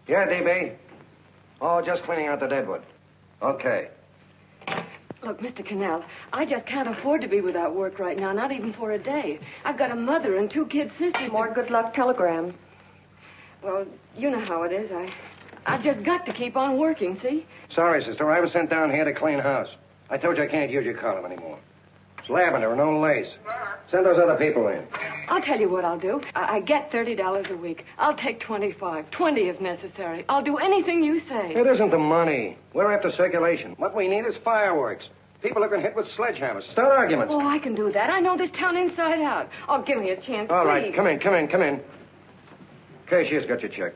Yeah, DB. Oh, just cleaning out the deadwood. Okay. Look, Mr. Cannell, I just can't afford to be without work right now, not even for a day. I've got a mother and 2 kid sisters. More good luck telegrams. Well, you know how it is. I've just got to keep on working, see? Sorry, sister. I was sent down here to clean house. I told you I can't use your column anymore. It's lavender and no lace. Send those other people in. I'll tell you what I'll do. I get $30 a week. I'll take 25, 20 if necessary. I'll do anything you say. It isn't the money. We're after circulation. What we need is fireworks. People who can hit with sledgehammers. Start arguments. Oh, I can do that. I know this town inside out. Oh, give me a chance, All please. right, come in. Cashier's got your check.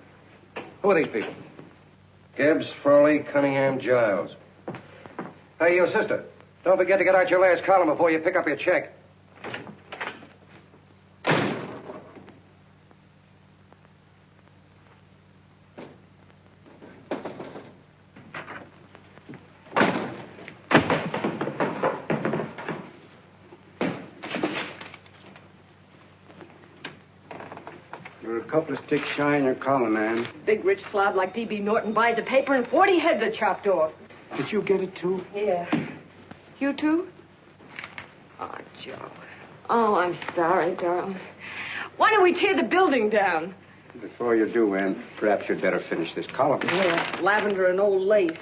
Who are these people? Gibbs, Frawley, Cunningham, Giles. Hey, you sister. Don't forget to get out your last column before you pick up your check. You're a couple of sticks shy in your column, man. Big rich slob like D.B. Norton buys a paper and 40 heads are chopped off. Did you get it, too? Yeah. You too? Oh, Joe. Oh, I'm sorry, darling. Why don't we tear the building down? Before you do, Ann, perhaps you'd better finish this column. Yeah, lavender and old lace.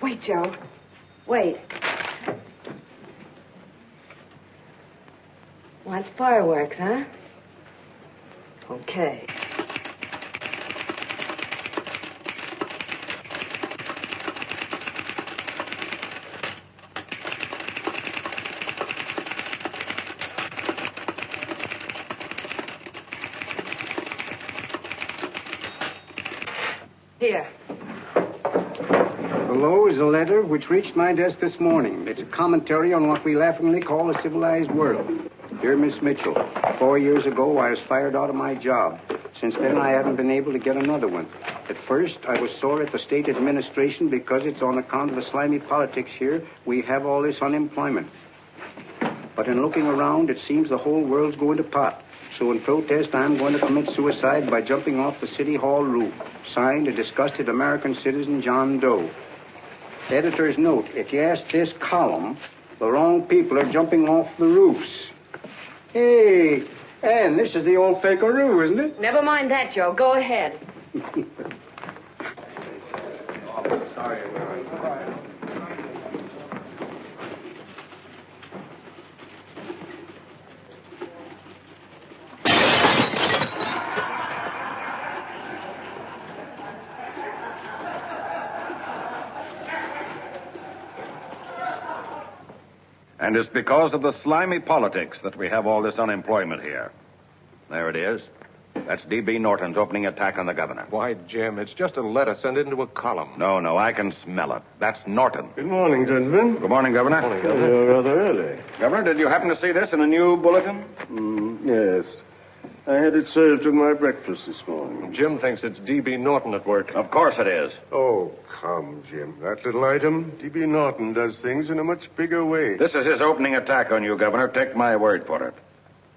Wait, Joe. Wait. Wants fireworks, huh? Okay. Here. Below is a letter which reached my desk this morning. It's a commentary on what we laughingly call a civilized world. Dear Miss Mitchell, 4 years ago I was fired out of my job. Since then I haven't been able to get another one. At first I was sore at the state administration because it's on account of the slimy politics here we have all this unemployment. But in looking around, it seems the whole world's going to pot. So in protest, I'm going to commit suicide by jumping off the City Hall roof. Signed, a disgusted American citizen, John Doe. Editor's note, if you ask this column, the wrong people are jumping off the roofs. Hey, Ann, this is the old fakeroo, isn't it? Never mind that, Joe. Go ahead. Sorry. And it's because of the slimy politics that we have all this unemployment here. There it is. That's D.B. Norton's opening attack on the governor. Why, Jim, it's just a letter sent into a column. No, I can smell it. That's Norton. Good morning, gentlemen. Good morning, Governor. Good morning, Governor. You're rather early. Governor, did you happen to see this in a new bulletin? Yes. I had it served with my breakfast this morning. Jim thinks it's D.B. Norton at work. Of course it is. Oh, come, Jim. That little item, D.B. Norton does things in a much bigger way. This is his opening attack on you, Governor. Take my word for it.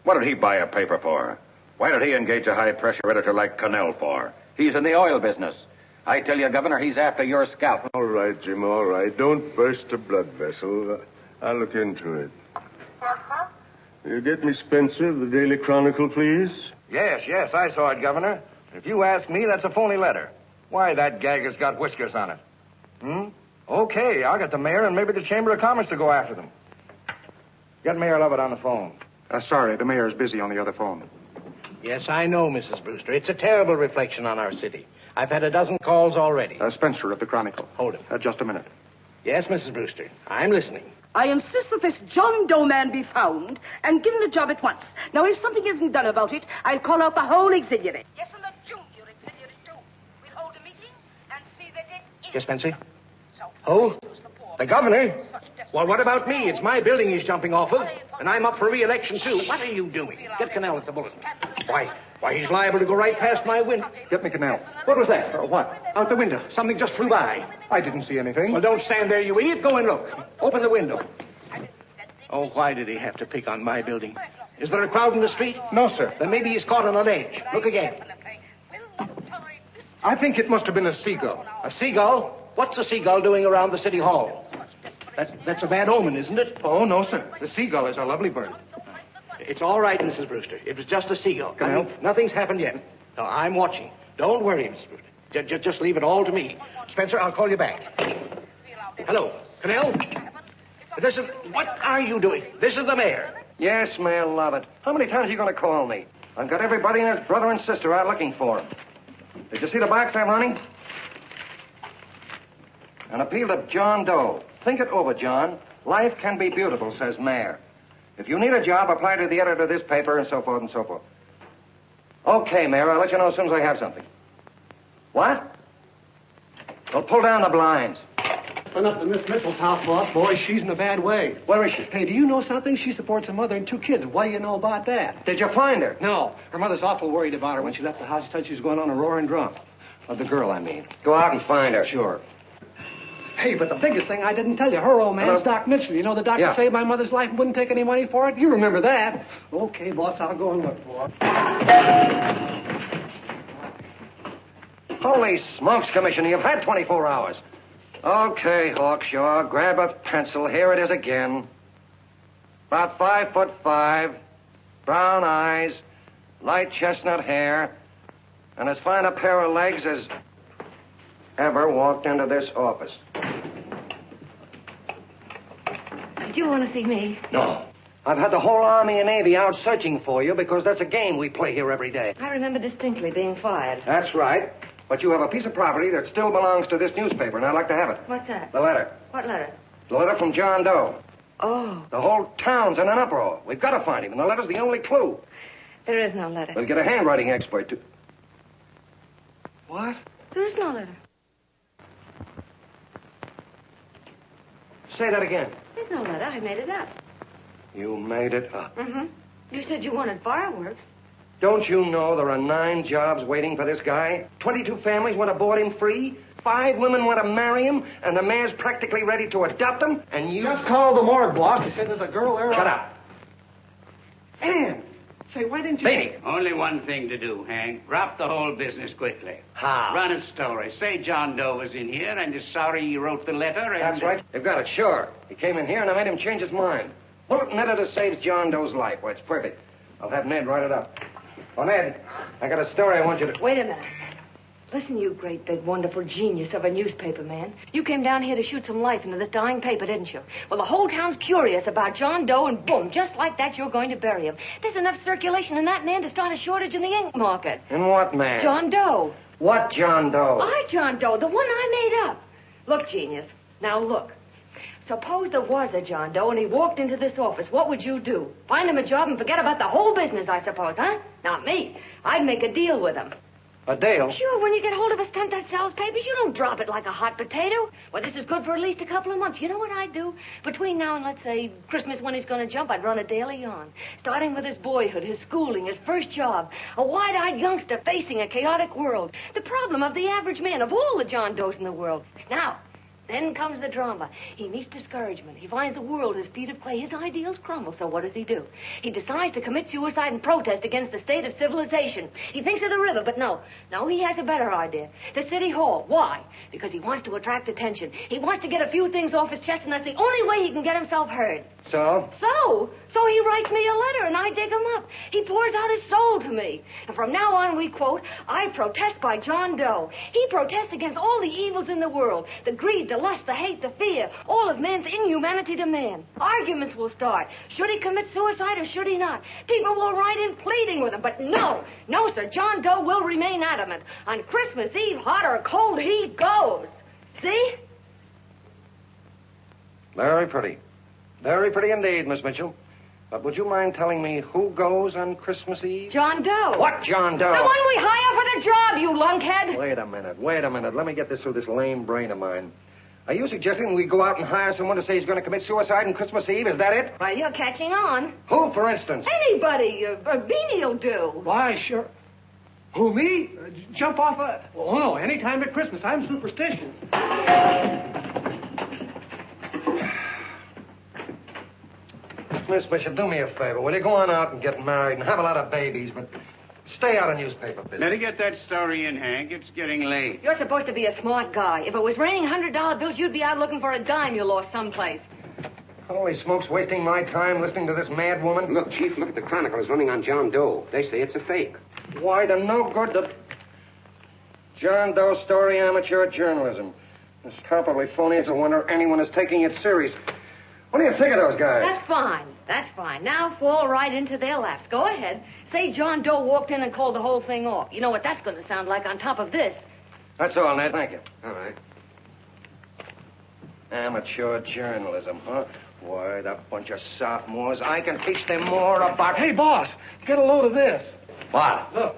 What did he buy a paper for? Why did he engage a high-pressure editor like Cannell for? He's in the oil business. I tell you, Governor, he's after your scalp. All right, Jim, all right. Don't burst a blood vessel. I'll look into it. You get me Spencer of the Daily Chronicle, please? Yes, I saw it, Governor. If you ask me, that's a phony letter. Why, that gag has got whiskers on it. Okay, I'll get the mayor and maybe the Chamber of Commerce to go after them. Get Mayor Lovett on the phone. Sorry, the mayor's busy on the other phone. Yes, I know, Mrs. Brewster. It's a terrible reflection on our city. I've had a dozen calls already. Spencer of the Chronicle. Hold it. Just a minute. Yes, Mrs. Brewster. I'm listening. I insist that this John Doe man be found and given a job at once. Now, if something isn't done about it, I'll call out the whole auxiliary. Yes, and the junior auxiliary, too. We'll hold a meeting and see that it is. Yes, Spencer? Who? The governor? Well, what about me? It's my building he's jumping off of, and I'm up for re-election, too. What are you doing? Get Cannell at the bulletin. Why, he's liable to go right past my window. Get me Cannell. What was that? What? Out the window. Something just flew by. I didn't see anything. Well, don't stand there, you idiot. Go and look. Open the window. Oh, why did he have to pick on my building? Is there a crowd in the street? No, sir. Then maybe he's caught on a ledge. Look again. I think it must have been a seagull. A seagull? What's a seagull doing around the city hall? That's a bad omen, isn't it? Oh, no, sir. The seagull is a lovely bird. It's all right, Mrs. Brewster. It was just a seagull. Can I help? Nothing's happened yet. No, I'm watching. Don't worry, Mrs. Brewster. Just leave it all to me. Spencer, I'll call you back. Hello, Canal? What are you doing? This is the mayor. Yes, Mayor Lovett. How many times are you going to call me? I've got everybody and his brother and sister out looking for him. Did you see the box I'm running? An appeal to John Doe. Think it over, John. Life can be beautiful, says Mayor. If you need a job, apply to the editor of this paper and so forth and so forth. Okay, Mayor, I'll let you know as soon as I have something. What? Well, pull down the blinds. Went up to Miss Mitchell's house, boss. Boy, she's in a bad way. Where is she? Hey, do you know something? She supports a mother and 2 kids. What do you know about that? Did you find her? No. Her mother's awful worried about her. When she left the house, she said she was going on a roaring drunk. The girl, I mean. Go out and find her. Sure. Hey, but the biggest thing I didn't tell you, her old man's Doc Mitchell. You know the doctor Yeah. saved my mother's life and wouldn't take any money for it? You remember that. Okay, boss, I'll go and look for her. Holy smokes, Commissioner, you've had 24 hours. Okay, Hawkshaw, grab a pencil. Here it is again. About 5'5", brown eyes, light chestnut hair, and as fine a pair of legs as ever walked into this office. Did you want to see me? No. I've had the whole Army and Navy out searching for you because that's a game we play here every day. I remember distinctly being fired. That's right. But you have a piece of property that still belongs to this newspaper, and I'd like to have it. What's that? The letter. What letter? The letter from John Doe. Oh, The whole town's in an uproar. We've got to find him, and the letter's the only clue. there is no letter. We'll get a handwriting expert to... What? There is no letter. Say that again. There's no letter. I made it up. You made it up. Mm-hmm. You said you wanted fireworks. Don't you know there are 9 jobs waiting for this guy? 22 families want to board him free. 5 women want to marry him, and the mayor's practically ready to adopt him, and you... Just call the morgue, boss. They said there's a girl there. Shut up. Ann, say, why didn't you... Beatty. Only one thing to do, Hank. Drop the whole business quickly. How? Run a story. Say John Doe was in here and is sorry he wrote the letter and... That's right. You've got it, sure. He came in here, and I made him change his mind. Bulletin editor saves John Doe's life. Why, it's perfect. I'll have Ned write it up. Oh, Ned, I got a story I want you to... Wait a minute. Listen, you great, big, wonderful genius of a newspaper man. You came down here to shoot some life into this dying paper, didn't you? Well, the whole town's curious about John Doe, and boom, just like that, you're going to bury him. There's enough circulation in that man to start a shortage in the ink market. In what man? John Doe. What John Doe? John Doe, the one I made up. Look, genius. Now, look. Suppose there was a John Doe and he walked into this office. What would you do? Find him a job and forget about the whole business, I suppose, huh? Not me. I'd make a deal with him. A deal? Sure, when you get hold of a stunt that sells papers, you don't drop it like a hot potato. Well, this is good for at least a couple of months. You know what I'd do? Between now and, let's say, Christmas when he's going to jump, I'd run a daily on. Starting with his boyhood, his schooling, his first job. A wide-eyed youngster facing a chaotic world. The problem of the average man, of all the John Does in the world. Now, then comes the drama. He meets discouragement. He finds the world his feet of clay. His ideals crumble. So what does he do? He decides to commit suicide and protest against the state of civilization. He thinks of the river, but no. No, he has a better idea. The city hall. Why? Because he wants to attract attention. He wants to get a few things off his chest, and that's the only way he can get himself heard. So? So he writes me a letter, and I dig him up. He pours out his soul to me. And from now on, we quote, I protest by John Doe. He protests against all the evils in the world. The greed, the lust, the hate, the fear. All of man's inhumanity to man. Arguments will start. Should he commit suicide or should he not? People will write in pleading with him. But no, sir. John Doe will remain adamant. On Christmas Eve, hot or cold, he goes. See? Very pretty. Very pretty indeed, Miss Mitchell. But would you mind telling me who goes on Christmas Eve? John Doe. What John Doe? The one we hire for the job, you lunkhead. Wait a minute. Let me get this through this lame brain of mine. Are you suggesting we go out and hire someone to say he's going to commit suicide on Christmas Eve? Is that it? Well, you're catching on. Who, for instance? Anybody. Beanie'll do. Why, sure. Who, me? Jump off a... Oh, no, any time at Christmas. I'm superstitious. Miss Bishop, do me a favor. Will you go on out and get married and have a lot of babies, but Stay out of newspaper business. Better get that story in, Hank. It's getting late. You're supposed to be a smart guy. If it was raining $100 bills, you'd be out looking for a dime you lost someplace. Holy smokes, wasting my time listening to this mad woman. Look, Chief, look at the Chronicle. It's running on John Doe. They say it's a fake. Why, they're no good. The John Doe story, amateur journalism. It's probably phony. It's a wonder anyone is taking it serious. What do you think of those guys? That's fine. That's fine. Now fall right into their laps. Go ahead. Say John Doe walked in and called the whole thing off. You know what that's going to sound like on top of this. That's all, Ned. Thank you. All right. Amateur journalism, huh? Why, that bunch of sophomores, I can teach them more about... Hey, boss, get a load of this. What? Look.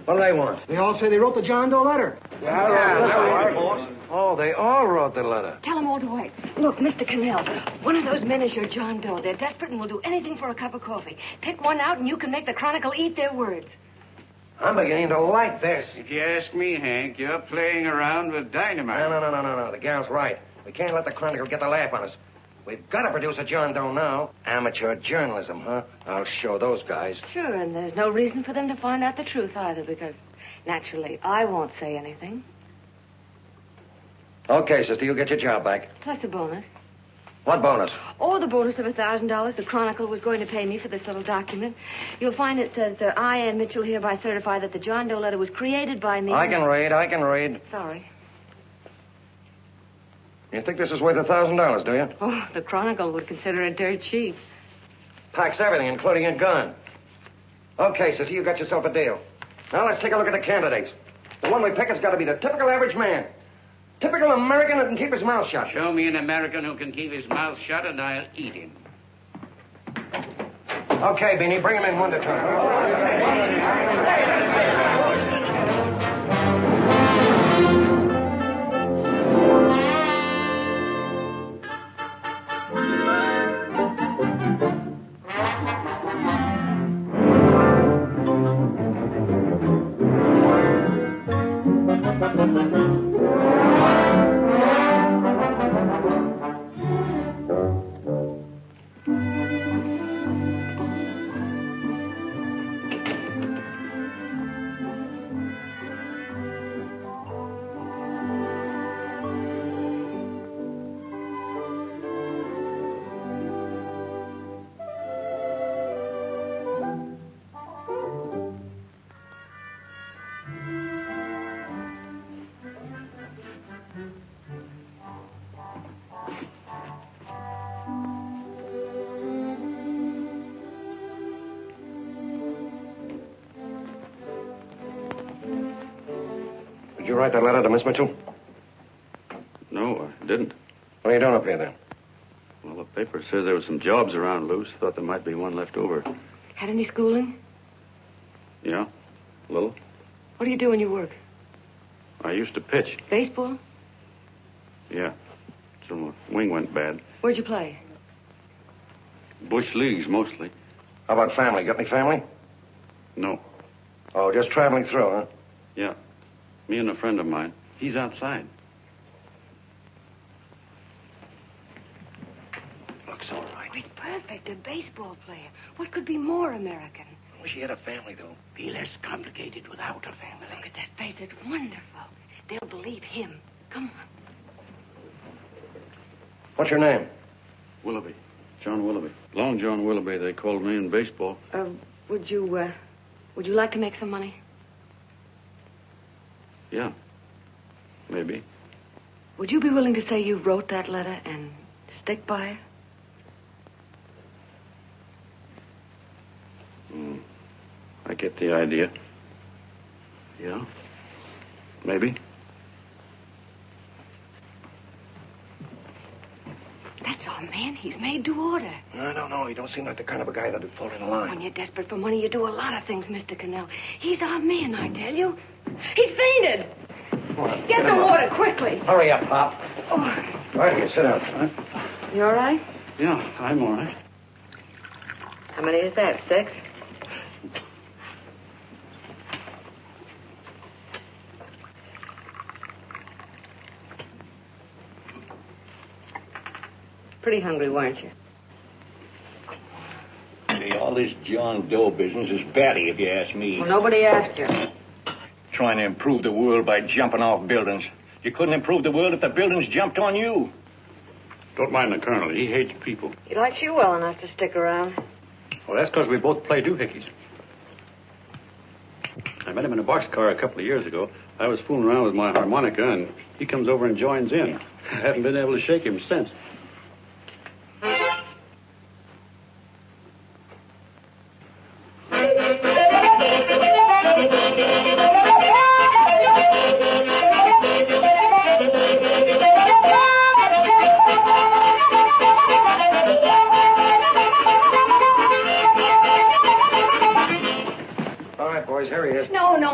What do they want? They all say they wrote the John Doe letter. Yeah, oh, they all wrote the letter. Tell them all to wait. Look, Mr. Cannell, one of those men is your John Doe. They're desperate and will do anything for a cup of coffee. Pick one out and you can make the Chronicle eat their words. I'm beginning to like this. If you ask me, Hank, you're playing around with dynamite. No. The gal's right. We can't let the Chronicle get the laugh on us. We've got to produce a John Doe now. Amateur journalism, huh? I'll show those guys. Sure, and there's no reason for them to find out the truth either, because, naturally, I won't say anything. Okay, sister, you get your job back. Plus a bonus. What bonus? Oh, the bonus of $1,000 the Chronicle was going to pay me for this little document. You'll find it says that I, Ann Mitchell, hereby certify that the John Doe letter was created by me. I can read. Sorry. You think this is worth $1,000, do you? Oh, the Chronicle would consider it dirt cheap. Packs everything, including a gun. Okay, sister, you got yourself a deal. Now let's take a look at the candidates. The one we pick has got to be the typical average man. Typical American that can keep his mouth shut. Show me an American who can keep his mouth shut and I'll eat him. Okay, Beanie, bring him in one at a time. Did you write that letter to Miss Mitchell? No, I didn't. What are you doing up here, then? Well, the paper says there were some jobs around loose. Thought there might be one left over. Had any schooling? Yeah, a little. What do you do when you work? I used to pitch. Baseball? Yeah. Till my wing went bad. Where'd you play? Bush leagues, mostly. How about family? Got any family? No. Oh, just traveling through, huh? Yeah. Me and a friend of mine. He's outside. Looks all right. Oh, it's perfect. A baseball player. What could be more American? I wish he had a family, though. Be less complicated without a family. Look at that face. It's wonderful. They'll believe him. Come on. What's your name? Willoughby. John Willoughby. Long John Willoughby, they called me in baseball. Would you like to make some money? Yeah. Maybe. Would you be willing to say you wrote that letter and stick by it? I get the idea. Yeah. Maybe. That's our man. He's made to order. I don't know. He don't seem like the kind of a guy that'd fall in line. When you're desperate for money, you do a lot of things, Mr. Cannell. He's our man, I tell you. He's fainted. Get the water quickly. Hurry up, Pop. Oh. Right here, sit down. You all right? Yeah, I'm all right. How many is that, 6? Pretty hungry, weren't you? this John Doe business is batty, if you ask me. Well, nobody asked you. Trying to improve the world by jumping off buildings. You couldn't improve the world if the buildings jumped on you. Don't mind the colonel. He hates people. He likes you well enough to stick around. Well, that's because we both play doohickeys. I met him in a boxcar a couple of years ago. I was fooling around with my harmonica, and he comes over and joins in. I haven't been able to shake him since.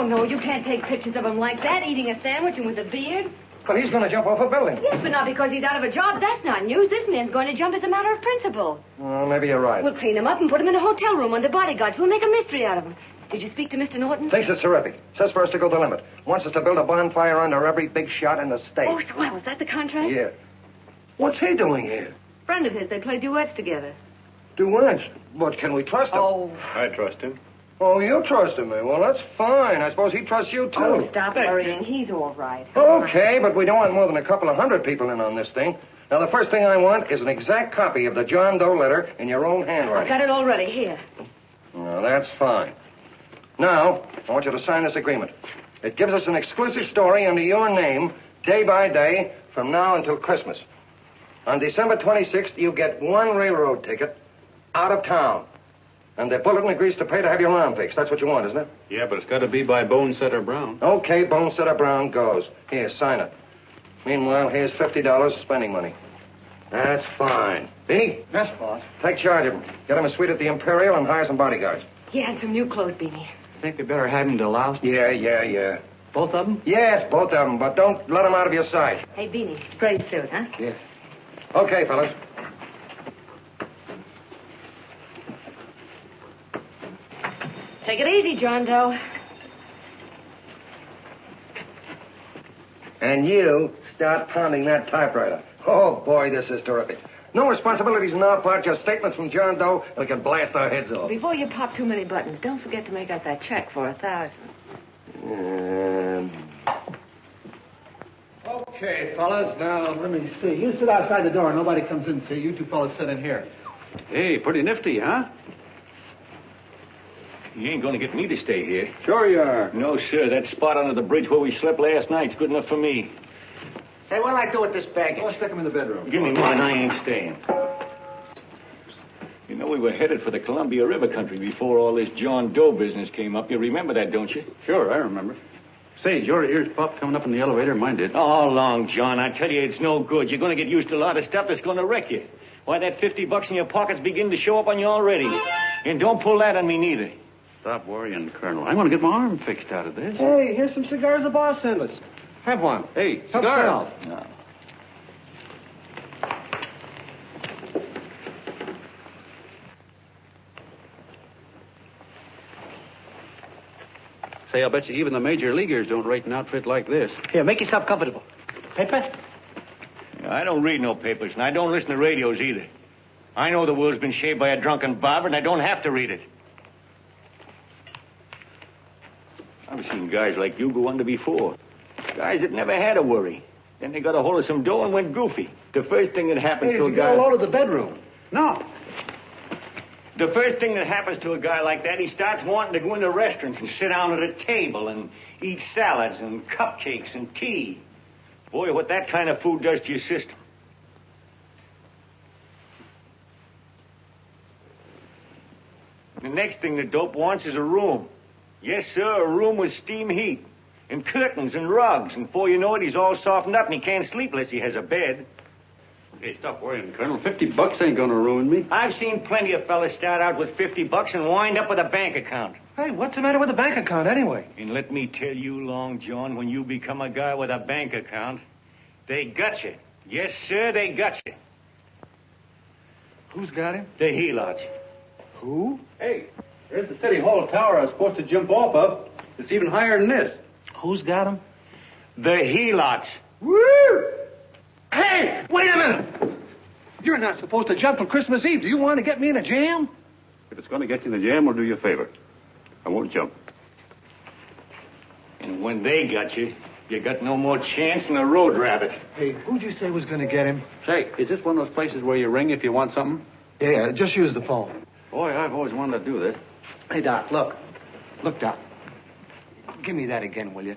No, you can't take pictures of him like that, eating a sandwich and with a beard. But he's going to jump off a building. Yes, but not because he's out of a job. That's not news. This man's going to jump as a matter of principle. Well, maybe you're right. We'll clean him up and put him in a hotel room under bodyguards. We'll make a mystery out of him. Did you speak to Mr. Norton? Thinks it's terrific. Says for us to go the limit. Wants us to build a bonfire under every big shot in the state. Oh, swell. Is that the contract? Yeah. What's he doing here? Friend of his. They play duets together. Duets? But can we trust him? Oh. I trust him. Oh, you trust him, eh? Well, that's fine. I suppose he trusts you, too. Oh, stop worrying. He's all right. Okay, but we don't want more than a couple of hundred people in on this thing. Now, the first thing I want is an exact copy of the John Doe letter in your own handwriting. I've got it already. Here. Well, that's fine. Now, I want you to sign this agreement. It gives us an exclusive story under your name, day by day, from now until Christmas. On December 26th, you get one railroad ticket out of town. And the bulletin agrees to pay to have your arm fixed. That's what you want, isn't it? Yeah, but it's got to be by Bonesetter Brown. Okay, Bonesetter Brown goes. Here, sign it. Meanwhile, here's $50 spending money. That's fine. Beanie? Yes, boss. Take charge of him. Get him a suite at the Imperial and hire some bodyguards. Yeah, and some new clothes, Beanie. Think we better have him to Laos? Yeah. Both of them? Yes, both of them, but don't let them out of your sight. Hey, Beanie, gray suit, huh? Yeah. Okay, fellas. Take it easy, John Doe. And you start pounding that typewriter. Oh, boy, this is terrific. No responsibilities on our part, just statements from John Doe, and we can blast our heads off. Before you pop too many buttons, don't forget to make out that check for 1,000. Okay, fellas, now, let me see. You sit outside the door. Nobody comes in, see? You two fellas sit in here. Hey, pretty nifty, huh? You ain't going to get me to stay here. Sure you are. No, sir. That spot under the bridge where we slept last night's good enough for me. Say, what'll I do with this baggage? Go stick him in the bedroom. Give me mine. I ain't staying. You know, we were headed for the Columbia River country before all this John Doe business came up. You remember that, don't you? Sure, I remember. Say, your ears popped coming up in the elevator. Mine did. All along, John. I tell you, it's no good. You're going to get used to a lot of stuff that's going to wreck you. Why, that $50 in your pocket's beginning to show up on you already. And don't pull that on me, neither. Stop worrying, Colonel. I'm going to get my arm fixed out of this. Hey, here's some cigars the boss sent us. Have one. Hey, Help cigar. yourself. No. Say, I'll bet you even the major leaguers don't rate an outfit like this. Here, make yourself comfortable. Paper? I don't read no papers, and I don't listen to radios either. I know the world's been shaped by a drunken barber, and I don't have to read it. I've seen guys like you go under before. Guys that never had a worry. Then they got a hold of some dough and went goofy. The first thing that happens to a guy... Hey, did you get a load of the bedroom? No. The first thing that happens to a guy like that, he starts wanting to go into restaurants and sit down at a table and eat salads and cupcakes and tea. Boy, what that kind of food does to your system. The next thing the dope wants is a room. Yes, sir, a room with steam heat and curtains and rugs. And before you know it, he's all softened up and he can't sleep unless he has a bed. Hey, stop worrying, Colonel. $50 ain't going to ruin me. I've seen plenty of fellas start out with $50 and wind up with a bank account. Hey, what's the matter with the bank account anyway? And let me tell you, Long John, when you become a guy with a bank account, they got you. Yes, sir, they got you. Who's got him? The helots. Who? Hey, there's the City Hall tower I was supposed to jump off of. It's even higher than this. Who's got him? The helots. Woo! Hey, wait a minute! You're not supposed to jump on Christmas Eve. Do you want to get me in a jam? If it's going to get you in the jam, we'll do you a favor. I won't jump. And when they got you, you got no more chance than a road rabbit. Hey, who'd you say was going to get him? Say, is this one of those places where you ring if you want something? Yeah, just use the phone. Boy, I've always wanted to do this. Hey, Doc, look. Look, Doc. Give me that again, will you?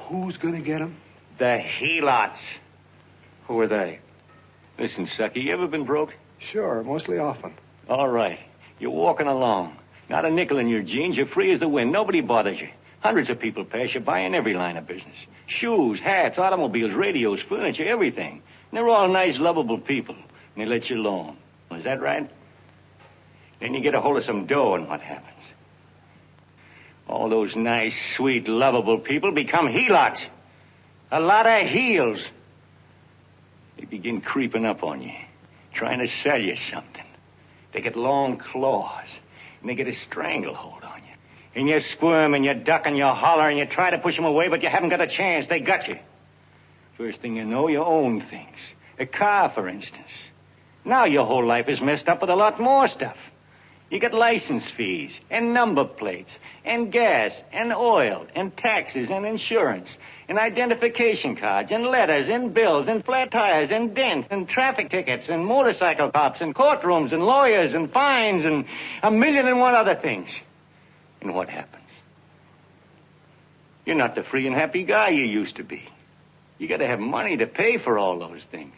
Who's going to get him? The helots. Who are they? Listen, sucker, you ever been broke? Sure, mostly often. All right. You're walking along. Not a nickel in your jeans. You're free as the wind. Nobody bothers you. Hundreds of people pass you by in every line of business. Shoes, hats, automobiles, radios, furniture, everything. And they're all nice, lovable people. And they let you alone. Is that right? Then you get a hold of some dough, and what happens? All those nice, sweet, lovable people become helots. A lot of heels. They begin creeping up on you, trying to sell you something. They get long claws, and they get a stranglehold on you. And you squirm, and you duck, and you holler, and you try to push them away, but you haven't got a chance. They got you. First thing you know, you own things. A car, for instance. Now your whole life is messed up with a lot more stuff. You get license fees, and number plates, and gas, and oil, and taxes, and insurance, and identification cards, and letters, and bills, and flat tires, and dents, and traffic tickets, and motorcycle cops, and courtrooms, and lawyers, and fines, and 1,000,001 other things. And what happens? You're not the free and happy guy you used to be. You gotta have money to pay for all those things.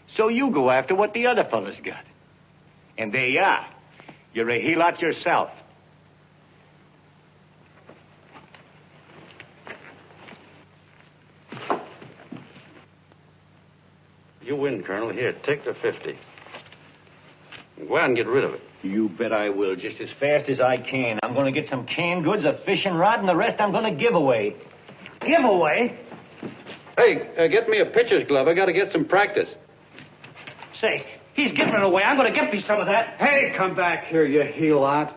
So you go after what the other fellas got. And there you are. You're a helot yourself. You win, Colonel. Here, take the 50. Go out and get rid of it. You bet I will, just as fast as I can. I'm going to get some canned goods, a fishing rod, and the rest I'm going to give away. Give away? Hey, get me a pitcher's glove. I got to get some practice. Say, he's giving it away. I'm going to get me some of that. Hey, come back here, you helot.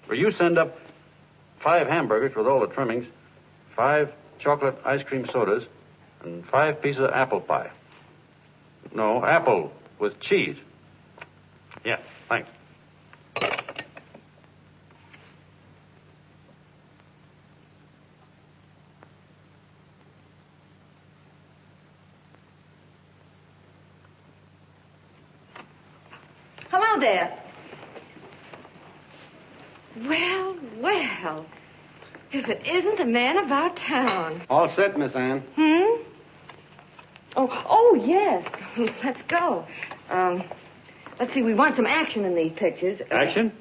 Well, you send up 5 hamburgers with all the trimmings, 5 chocolate ice cream sodas, and 5 pieces of apple pie. No, apple with cheese. Yeah, thanks. Hello there. Well, well. If it isn't the man about town. All set, Miss Anne. Oh, yes. Let's go. Let's see, we want some action in these pictures. Action?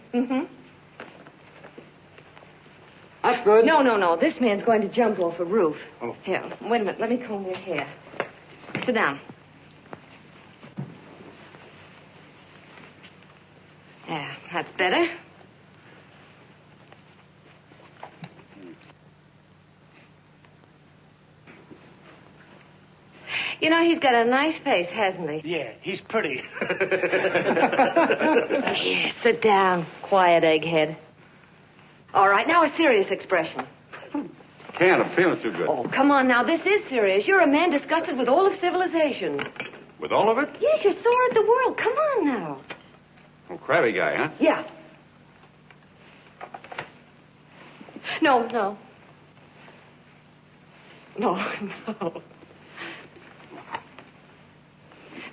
That's good. No. This man's going to jump off a roof. Oh. Here, wait a minute. Let me comb your hair. Sit down. Yeah, that's better. You know, he's got a nice face, hasn't he? Yeah, he's pretty. Here, sit down, quiet egghead. All right, now a serious expression. Can't. I'm feeling too good. Oh, come on now. This is serious. You're a man disgusted with all of civilization. With all of it? Yes, you're sore at the world. Come on now. Oh, crabby guy, huh? Yeah. No.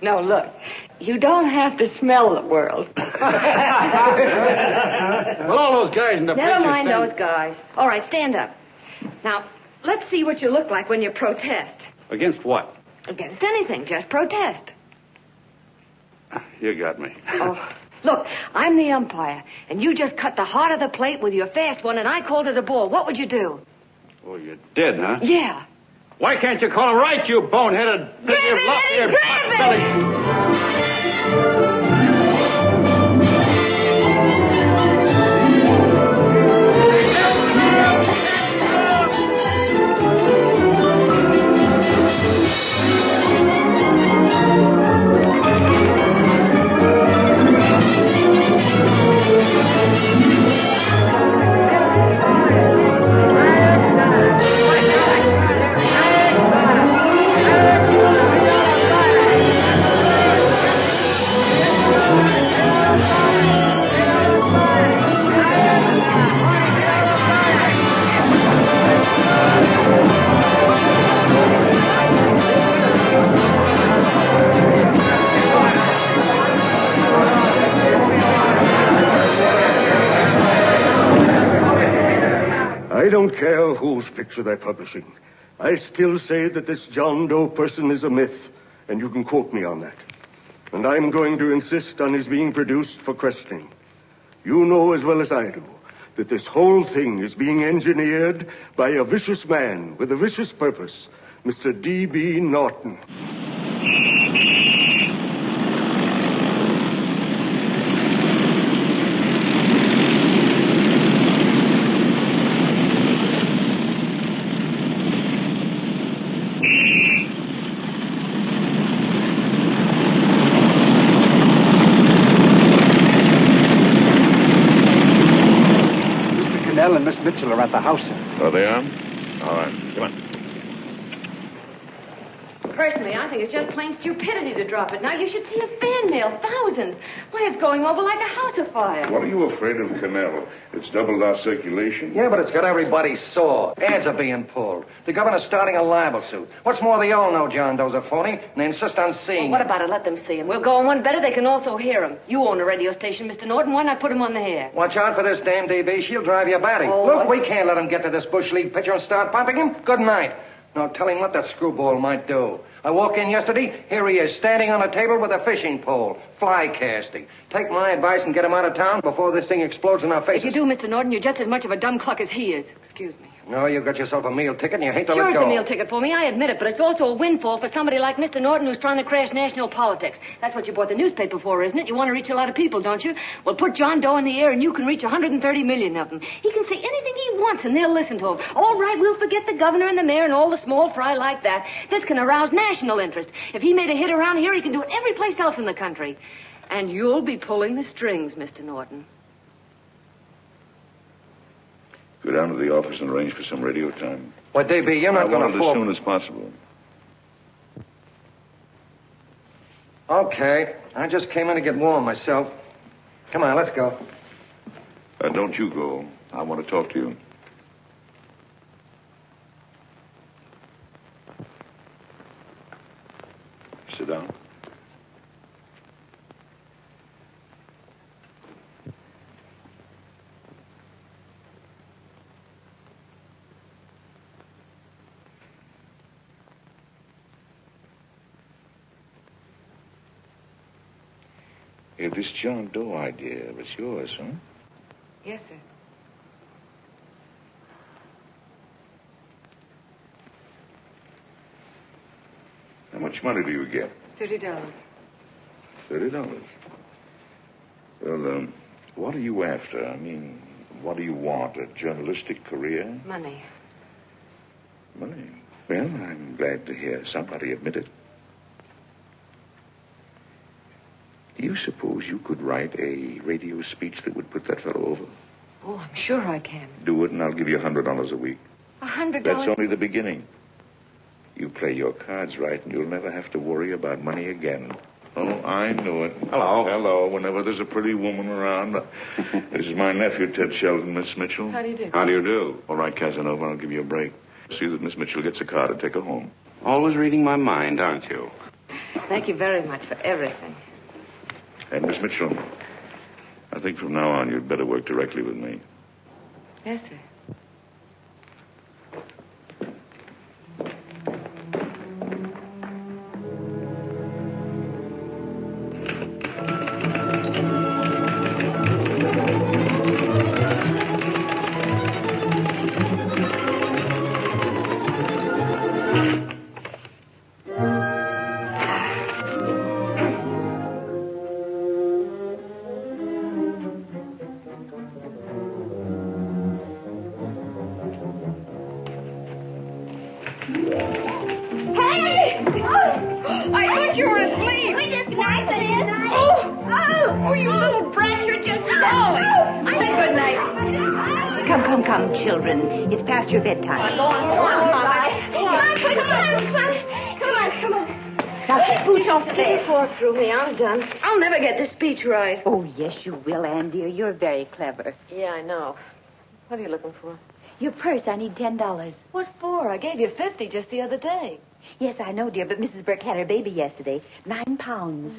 No, look. You don't have to smell the world. Well, all those guys in the picture... Never mind those guys. All right, stand up. Now, let's see what you look like when you protest. Against what? Against anything. Just protest. You got me. Oh, look, I'm the umpire, and you just cut the heart of the plate with your fast one, and I called it a ball. What would you do? Oh, you did, huh? Yeah. Why can't you call him right, you boneheaded... Grab it, Eddie, grab it! I don't care whose picture they're publishing. I still say that this John Doe person is a myth, and you can quote me on that. And I'm going to insist on his being produced for questioning. You know as well as I do that this whole thing is being engineered by a vicious man with a vicious purpose, Mr. D.B. Norton. And Miss Mitchell are at the house, sir. Oh, they are? All right. Come on. Personally, I think it's just plain stupidity to drop it. Now, you should see his fan mail. Thousands. Why, it's going over like a house afire. What are you afraid of, Canelo? It's doubled our circulation. Yeah, but it's got everybody sore. Ads are being pulled. The governor's starting a libel suit. What's more, they all know John Doe's a phony, and they insist on seeing Well, what about it? Let them see him. We'll go on one better. They can also hear him. You own a radio station, Mr. Norton. Why not put him on the air? Watch out for this dame, DB. She'll drive you batty. Oh, Look, we can't let him get to this Bush League pitcher and start pumping him. Good night. Now, tell him what that screwball might do. I walked in yesterday. Here he is, standing on a table with a fishing pole. Fly casting. Take my advice and get him out of town before this thing explodes in our faces. If you do, Mr. Norton, you're just as much of a dumb cluck as he is. Excuse me. No, you got yourself a meal ticket and you hate to Sure, let it's go. a meal ticket for me. I admit it, but it's also a windfall for somebody like Mr. Norton who's trying to crash national politics. That's what you bought the newspaper for, isn't it? You want to reach a lot of people, don't you? Well, put John Doe in the air and you can reach 130 million of them. He can say anything he wants and they'll listen to him. All right, we'll forget the governor and the mayor and all the small fry like that. This can arouse national interest. If he made a hit around here, he can do it every place else in the country. And you'll be pulling the strings, Mr. Norton. Go down to the office and arrange for some radio time. Well, DB, you're not going I to want it fall. as soon as possible. Okay. I just came in to get warm myself. Come on, let's go. Don't you go. I want to talk to you. Sit down. Hey, this John Doe idea was yours, huh? Yes, sir. How much money do you get? $30. $30. Well, what are you after? I mean, what do you want? A journalistic career? Money. Money? Well, I'm glad to hear somebody admit it. Do you suppose you could write a radio speech that would put that fellow over? Oh, I'm sure I can. Do it, and I'll give you $100 a week. $100? That's only the beginning. You play your cards right, and you'll never have to worry about money again. Oh, I knew it. Hello. Hello. Whenever there's a pretty woman around. This is my nephew, Ted Sheldon, Miss Mitchell. How do you do? How do you do? All right, Casanova, I'll give you a break. See that Miss Mitchell gets a car to take her home. Always reading my mind, aren't you? Thank you very much for everything. And Miss Mitchell, I think from now on you'd better work directly with me. Yes, sir. Come, children. It's past your bedtime. Go on, Mama. Come on. Now, keep Booch off Stick your there. fork through me. I'm done. I'll never get this speech right. Oh, yes, you will, Ann, dear. You're very clever. Yeah, I know. What are you looking for? Your purse, I need $10. What for? I gave you 50 just the other day. Yes, I know, dear, but Mrs. Burke had her baby yesterday. 9 pounds.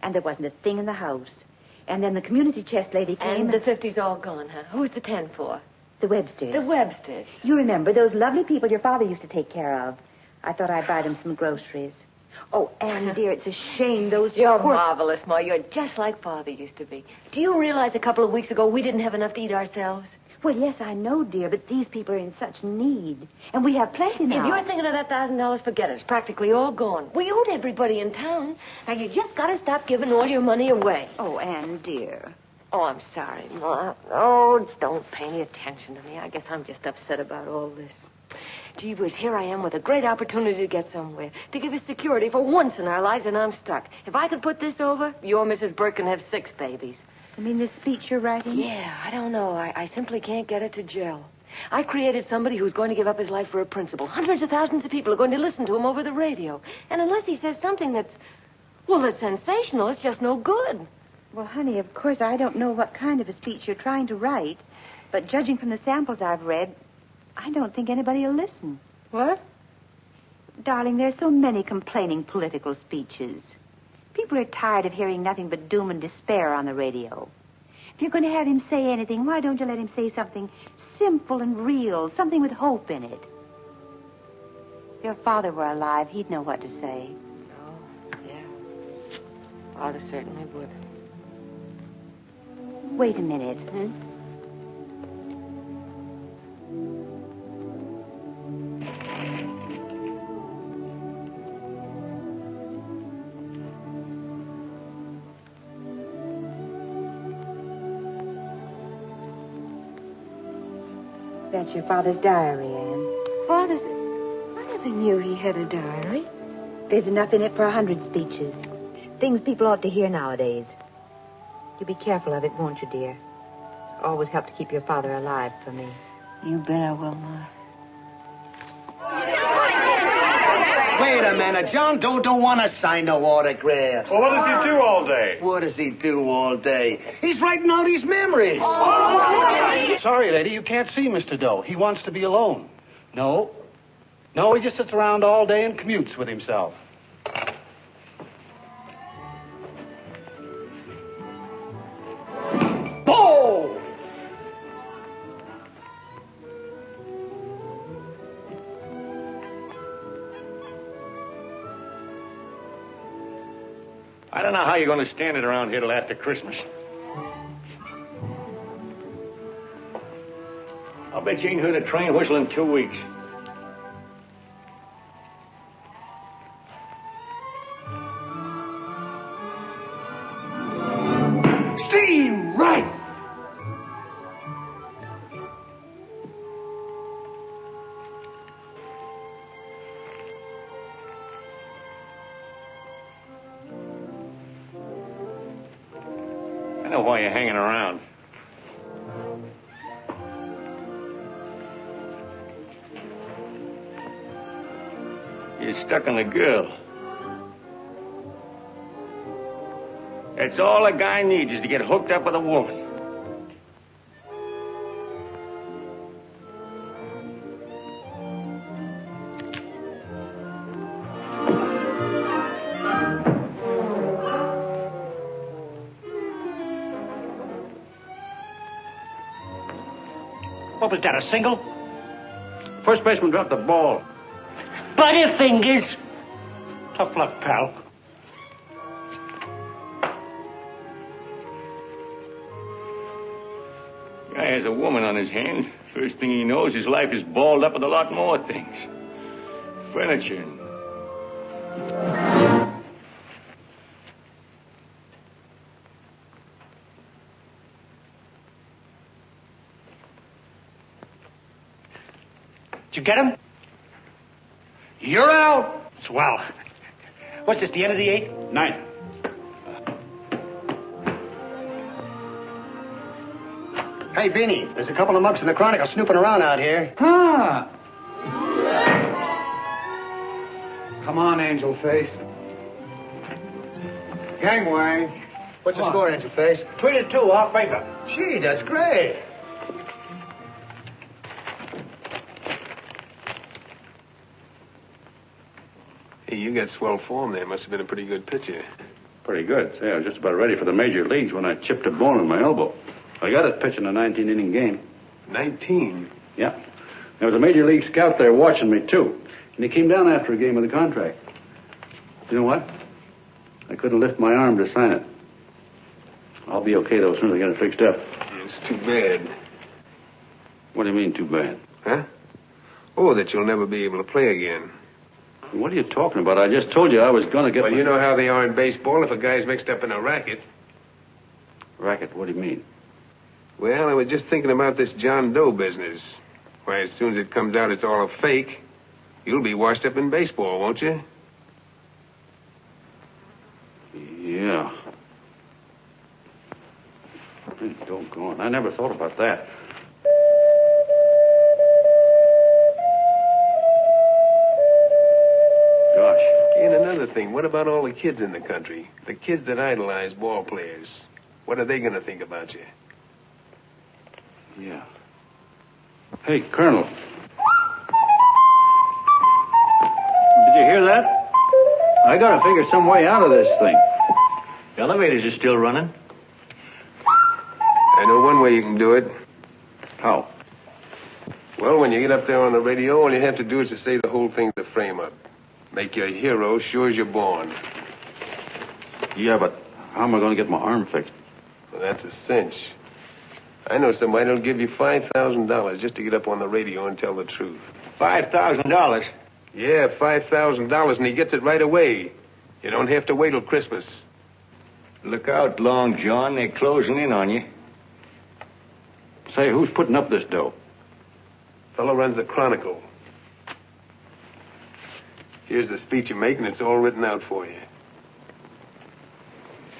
And there wasn't a thing in the house. And then the community chest lady came. And the 50's all gone, huh? Who's the 10 for? The Websters. The Websters. You remember those lovely people your father used to take care of. I thought I'd buy them some groceries. Oh, Anne, dear, it's a shame those... You're marvelous, Ma. You're just like Father used to be. Do you realize a couple of weeks ago we didn't have enough to eat ourselves? Well, yes, I know, dear, but these people are in such need. And we have plenty now. If you're thinking of that $1,000, forget it. It's practically all gone. We owed everybody in town. Now, you just got to stop giving all your money away. Oh, Anne, dear. Oh, I'm sorry, Ma. Oh, don't pay any attention to me. I guess I'm just upset about all this. Gee whiz, here I am with a great opportunity to get somewhere, to give us security for once in our lives, and I'm stuck. If I could put this over, your Mrs. Burke can have 6 babies. You mean this speech you're writing? Yeah, I don't know. I simply can't get it to gel. I created somebody who's going to give up his life for a principle. Hundreds of thousands of people are going to listen to him over the radio. And unless he says something that's sensational, it's just no good. Well, honey, of course, I don't know what kind of a speech you're trying to write, but judging from the samples I've read, I don't think anybody will listen. What? Darling, there's so many complaining political speeches. People are tired of hearing nothing but doom and despair on the radio. If you're going to have him say anything, why don't you let him say something simple and real, something with hope in it? If your father were alive, he'd know what to say. Oh, yeah. Father certainly would. Wait a minute. That's your father's diary, Anne. Father's... I never knew he had a diary. There's enough in it for 100 speeches. Things people ought to hear nowadays. You be careful of it, won't you, dear? It's always helped to keep your father alive for me. You bet I will, Ma. Wait a minute. John Doe don't want to sign no autographs. Well, what does he do all day? What does he do all day? He's writing out his memories. Sorry, lady, you can't see Mr. Doe. He wants to be alone. No, he just sits around all day and commutes with himself. Boom! I don't know how you're going to stand it around here till after Christmas. I'll bet you ain't heard a train whistle in 2 weeks. Steam right! I know why you're hanging around. You're stuck on the girl. That's all a guy needs is to get hooked up with a woman. What was that, a single? First baseman dropped the ball. Butterfingers. Tough luck, pal. Guy has a woman on his hands. First thing he knows, his life is balled up with a lot more things. Furniture. Did you get him? You're out. Swell. What's this, the end of the 8th? 9th. Hey, Beanie, there's a couple of mugs in the Chronicle snooping around out here. Huh. Come on, Angel Face. Gangway. What's the score, Angel Face? 3-2, off paper. Gee, that's great. Hey, you got swell form there. Must have been a pretty good pitcher. Pretty good. Say, I was just about ready for the major leagues when I chipped a bone in my elbow. I got it pitching a 19-inning game. 19? Yeah. There was a major league scout there watching me, too. And he came down after a game of the contract. You know what? I couldn't lift my arm to sign it. I'll be okay, though, as soon as I get it fixed up. It's too bad. What do you mean, too bad? Huh? Oh, that you'll never be able to play again. What are you talking about? I just told you I was going to get... Well, you know how they are in baseball if a guy's mixed up in a racket. Racket? What do you mean? Well, I was just thinking about this John Doe business. Why, as soon as it comes out it's all a fake, you'll be washed up in baseball, won't you? Yeah. Hey, doggone. I never thought about that. Gosh. And another thing, what about all the kids in the country? The kids that idolize ball players. What are they going to think about you? Yeah. Hey, Colonel. Did you hear that? I gotta figure some way out of this thing. The elevators are still running. I know one way you can do it. How? Well, when you get up there on the radio, all you have to do is to say the whole thing's a frame-up. Make you a hero sure as you're born. Yeah, but how am I going to get my arm fixed? Well, that's a cinch. I know somebody that'll give you $5,000 just to get up on the radio and tell the truth. $5,000? Yeah, $5,000, and he gets it right away. You don't have to wait till Christmas. Look out, Long John. They're closing in on you. Say, who's putting up this dough? Fellow runs the Chronicle. Here's the speech you make, and it's all written out for you.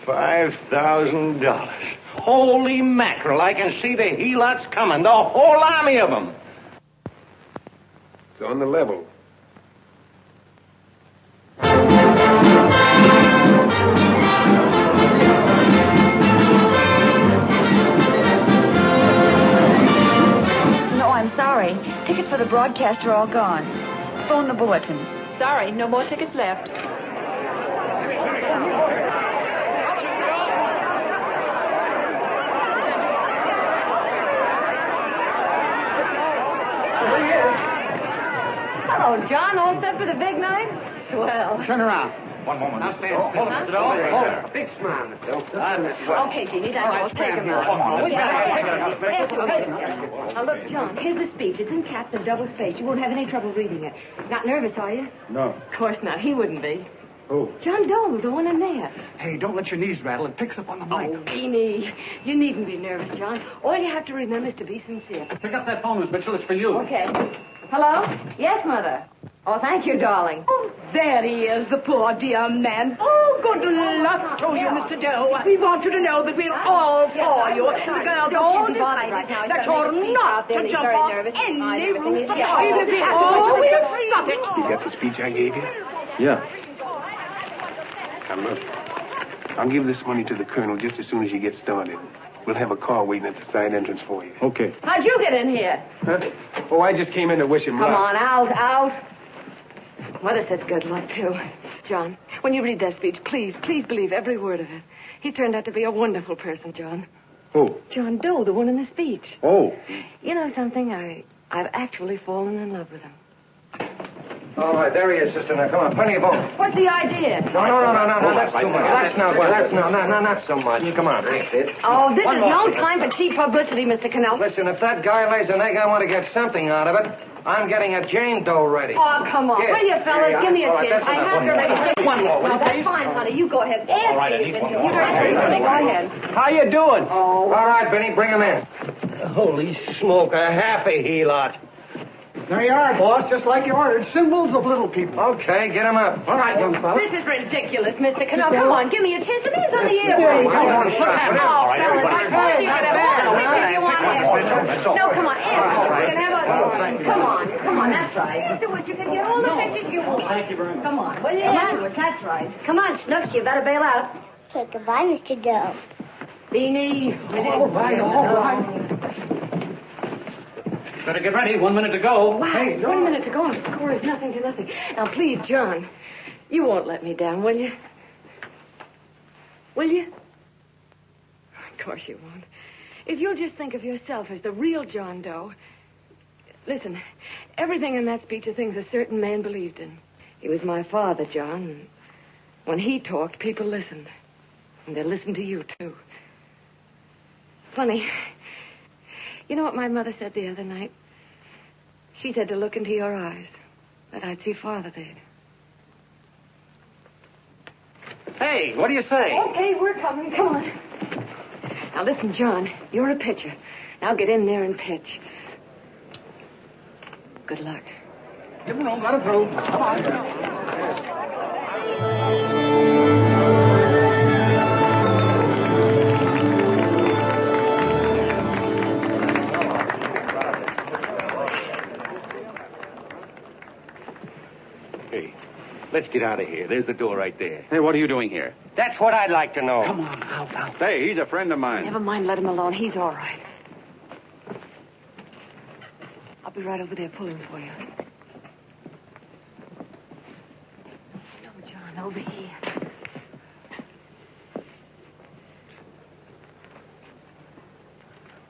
$5,000. Holy mackerel, I can see the helots coming, the whole army of them. It's on the level. No, I'm sorry. Tickets for the broadcast are all gone. Phone the bulletin. Sorry, no more tickets left. Hello, John. All set for the big night? Swell. Turn around. One moment. Now stand still. Hold it, Mr. Doe. Hold it. Big smile, Mr. Doe. Okay, Jeannie, that's all. Take him out. Now, look, John, here's the speech. It's in caps and double spaced. You won't have any trouble reading it. Not nervous, are you? No. Of course not. He wouldn't be. Who? John Doe, the one in there. Hey, don't let your knees rattle. It picks up on the mic. Oh, Beanie, you needn't be nervous, John. All you have to remember is to be sincere. Pick up that phone, Miss Mitchell. It's for you. Okay. Hello? Yes, Mother. Oh, thank you, darling. Oh, there he is, the poor dear man. Oh, good luck to you, Mr. Doe. We want you to know that we're all for you. The girls all decided that you're not to jump off any roof at all. Even if we we'll stop it. You got the speech I gave you? Yeah. Now, look. I'll give this money to the colonel just as soon as you get started. We'll have a car waiting at the side entrance for you. Okay. How'd you get in here? Huh? Oh, I just came in to wish him luck. Come on, out. Mother says good luck, too. John, when you read that speech, please believe every word of it. He's turned out to be a wonderful person, John. Who? John Doe, the one in the speech. Oh. You know something? I've actually fallen in love with him. All right, there he is, sister. Now, come on, plenty of both. What's the idea? No, that's too much. That's not so much. Come on, that's it. Oh, this is no time for cheap publicity, Mr. Cannell. Listen, if that guy lays an egg, I want to get something out of it. I'm getting a Jane Doe ready. Oh, come on. Here. Will you, fellas? Give me a All right, chance. that's I enough. have to ready. Just one more, will you, That's please? fine, honey. You go ahead. All right, I Ask me, need one you more. Go ahead. How you doing? Oh. All right, Benny, bring him in. Holy smoke, a half a helot. There you are, boss, just like you ordered. Symbols of little people. Okay, get him up. All right, young fella. This is ridiculous, Mr. Cannell. Come on, give me a chance. The man's on the air. Come on, shot. Oh, fellas, I told you could have all the pictures you want. No, come on, ask. You can have a... Come on, that's right. Afterwards, you can get all the pictures you want. Thank you very much. Come on, will you? Afterwards, that's right. Come on, Snooks, you better bail out. Okay, goodbye, Mr. Doe. Beanie. All right. Better get ready. 1 minute to go. Wow, 1 minute to go. The score is nothing to nothing. Now, please, John, you won't let me down, will you? Will you? Of course you won't. If you'll just think of yourself as the real John Doe. Listen, everything in that speech are things a certain man believed in. He was my father, John. And when he talked, people listened. And they listened to you, too. Funny. You know what my mother said the other night? She said to look into your eyes, that I'd see Father there. Hey, what do you say? Okay, we're coming. Come on. Now, listen, John, you're a pitcher. Now get in there and pitch. Good luck. Give him room. Let him through. Come on. Let's get out of here. There's the door right there. Hey, what are you doing here? That's what I'd like to know. Come on, out. Hey, he's a friend of mine. Never mind, let him alone. He's all right. I'll be right over there pulling for you. No, John, over here.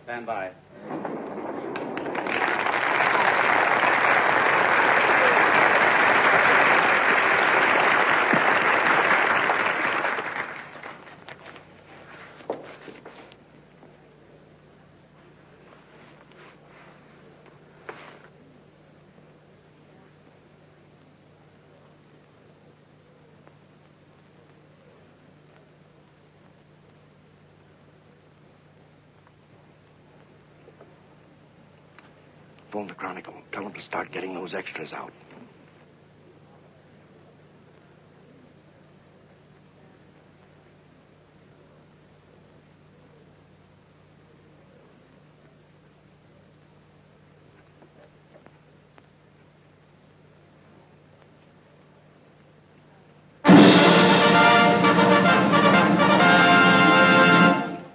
Stand by. Phone the Chronicle. Tell them to start getting those extras out.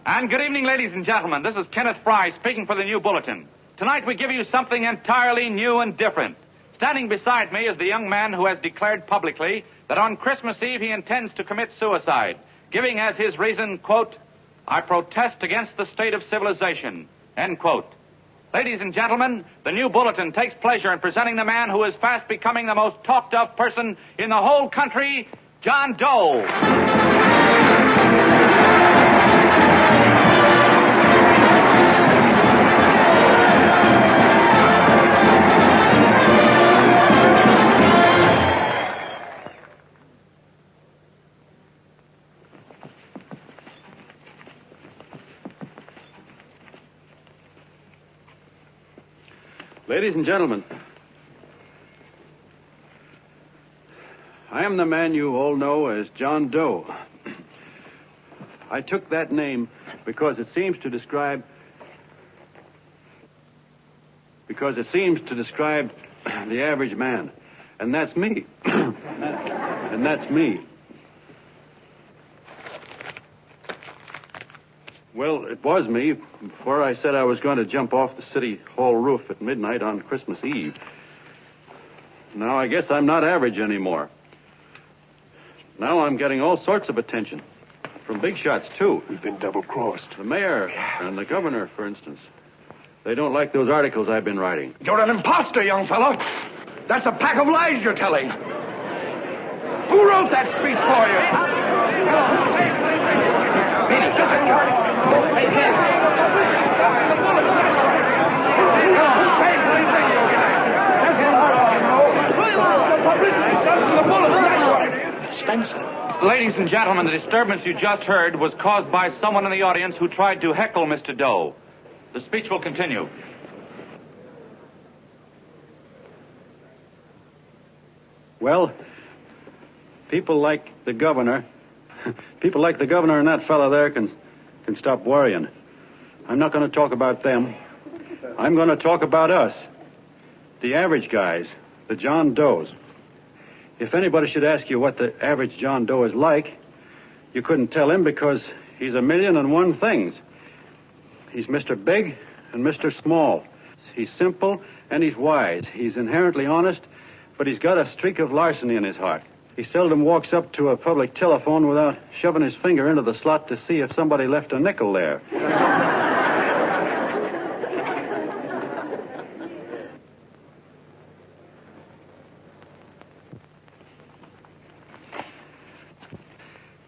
And good evening, ladies and gentlemen. This is Kenneth Fry speaking for the New Bulletin. Tonight we give you something entirely new and different. Standing beside me is the young man who has declared publicly that on Christmas Eve he intends to commit suicide, giving as his reason, quote, "I protest against the state of civilization," end quote. Ladies and gentlemen, the New Bulletin takes pleasure in presenting the man who is fast becoming the most talked of person in the whole country, John Doe. Ladies and gentlemen, I am the man you all know as John Doe. I took that name because it seems to describe the average man. And that's me. And that's me. Well, it was me before I said I was going to jump off the city hall roof at midnight on Christmas Eve. Now I guess I'm not average anymore. Now I'm getting all sorts of attention. From big shots, too. We've been double-crossed. The mayor and the governor, for instance. They don't like those articles I've been writing. You're an imposter, young fella. That's a pack of lies you're telling. Who wrote that speech for you? Benny, come on. Hey, Ken. Ladies and gentlemen, the disturbance you just heard was caused by someone in the audience who tried to heckle Mr. Doe. The speech will continue. Well, people like the governor and that fella there can stop worrying. I'm not going to talk about them. I'm going to talk about us, the average guys, the John Does. If anybody should ask you what the average John Doe is like, you couldn't tell him because he's 1,000,001 things. He's Mr. Big and Mr. Small. He's simple and he's wise. He's inherently honest, but he's got a streak of larceny in his heart. He seldom walks up to a public telephone without shoving his finger into the slot to see if somebody left a nickel there.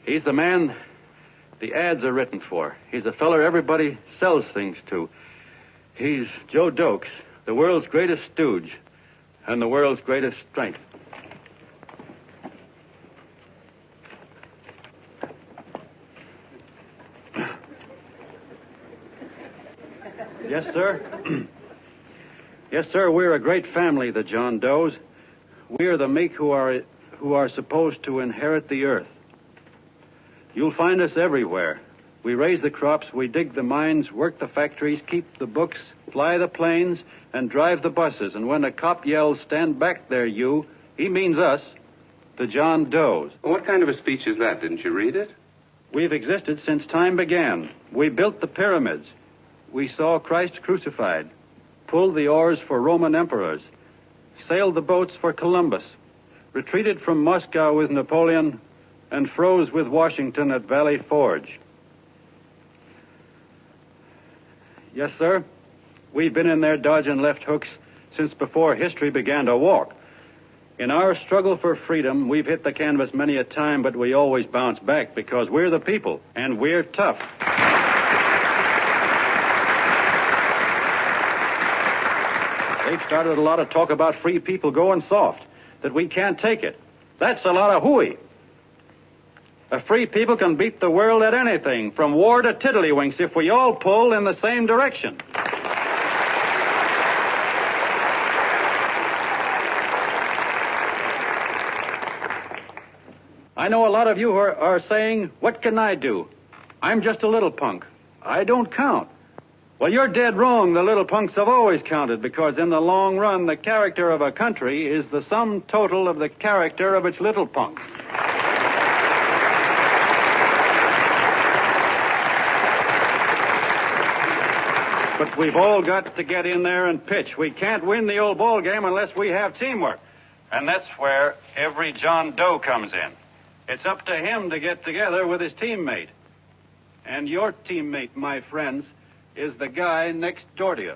He's the man the ads are written for. He's a feller everybody sells things to. He's Joe Dokes, the world's greatest stooge and the world's greatest strength. Yes, sir. Yes, sir, we're a great family, the John Does. We're the meek who are supposed to inherit the earth. You'll find us everywhere. We raise the crops, we dig the mines, work the factories, keep the books, fly the planes, and drive the buses. And when a cop yells, "Stand back there, you," he means us, the John Does. What kind of a speech is that? Didn't you read it? We've existed since time began. We built the pyramids. We saw Christ crucified, pulled the oars for Roman emperors, sailed the boats for Columbus, retreated from Moscow with Napoleon, and froze with Washington at Valley Forge. Yes, sir. We've been in there dodging left hooks since before history began to walk. In our struggle for freedom, we've hit the canvas many a time, but we always bounce back because we're the people, and we're tough. They've started a lot of talk about free people going soft, that we can't take it. That's a lot of hooey. A free people can beat the world at anything, from war to tiddlywinks, if we all pull in the same direction. I know a lot of you are saying, "What can I do? I'm just a little punk. I don't count." Well, you're dead wrong. The little punks have always counted, because in the long run, the character of a country is the sum total of the character of its little punks. But we've all got to get in there and pitch. We can't win the old ball game unless we have teamwork. And that's where every John Doe comes in. It's up to him to get together with his teammate. And your teammate, my friends, is the guy next door to you.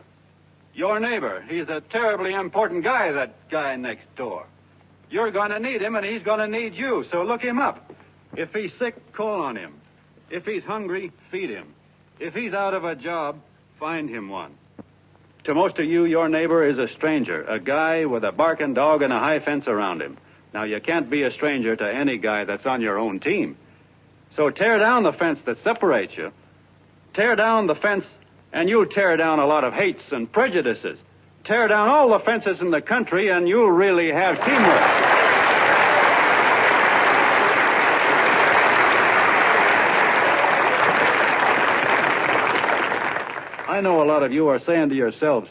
Your neighbor. He's a terribly important guy, that guy next door. You're going to need him, and he's going to need you, so look him up. If he's sick, call on him. If he's hungry, feed him. If he's out of a job, find him one. To most of you, your neighbor is a stranger, a guy with a barking dog and a high fence around him. Now, you can't be a stranger to any guy that's on your own team. So tear down the fence that separates you. Tear down the fence, and you'll tear down a lot of hates and prejudices. Tear down all the fences in the country, and you'll really have teamwork. I know a lot of you are saying to yourselves,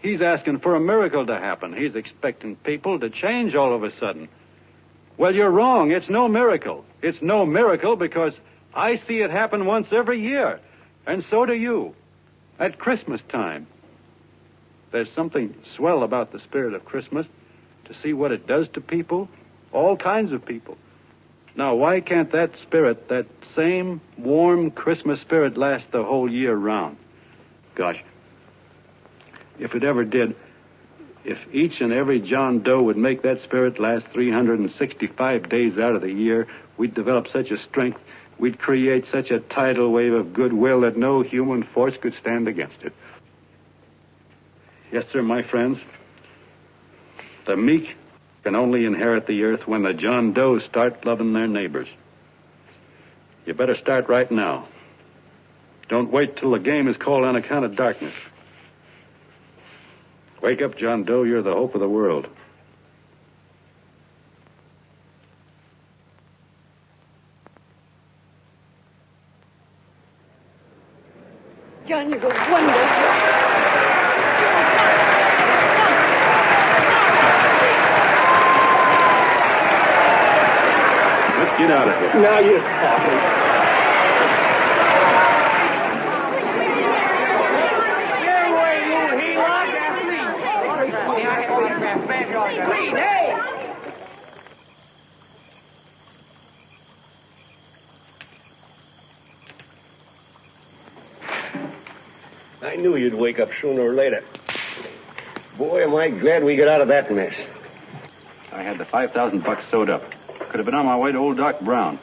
"He's asking for a miracle to happen. He's expecting people to change all of a sudden." Well, you're wrong. It's no miracle. It's no miracle because I see it happen once every year, and so do you. At Christmas time. There's something swell about the spirit of Christmas, to see what it does to people, all kinds of people. Now, why can't that spirit, that same warm Christmas spirit, last the whole year round? Gosh, if it ever did, if each and every John Doe would make that spirit last 365 days out of the year, we'd develop such a strength, we'd create such a tidal wave of goodwill that no human force could stand against it. Yes, sir, my friends. The meek can only inherit the earth when the John Does start loving their neighbors. You better start right now. Don't wait till the game is called on account of darkness. Wake up, John Doe. You're the hope of the world. John, you're wonderful. Let's get out of here. Now you're talking. I knew you'd wake up sooner or later. Boy, am I glad we got out of that mess. I had the $5,000 sewed up. Could have been on my way to old Doc Brown.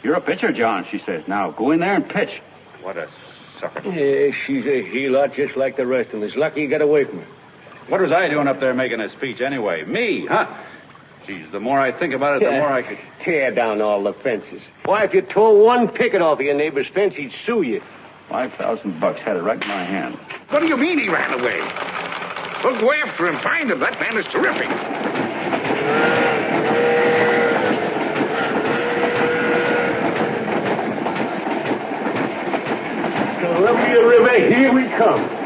You're a pitcher, John, she says. Now, go in there and pitch. What a sucker. Yeah, she's a heel-lot just like the rest of us. Lucky you got away from her. What was I doing up there making a speech anyway? Me, huh? Geez, the more I think about it, the more I could... Tear down all the fences. Why, if you tore one picket off of your neighbor's fence, he'd sue you. $5,000 had it right in my hand. What do you mean he ran away? We'll go after him, find him. That man is terrific. Columbia River, here we come.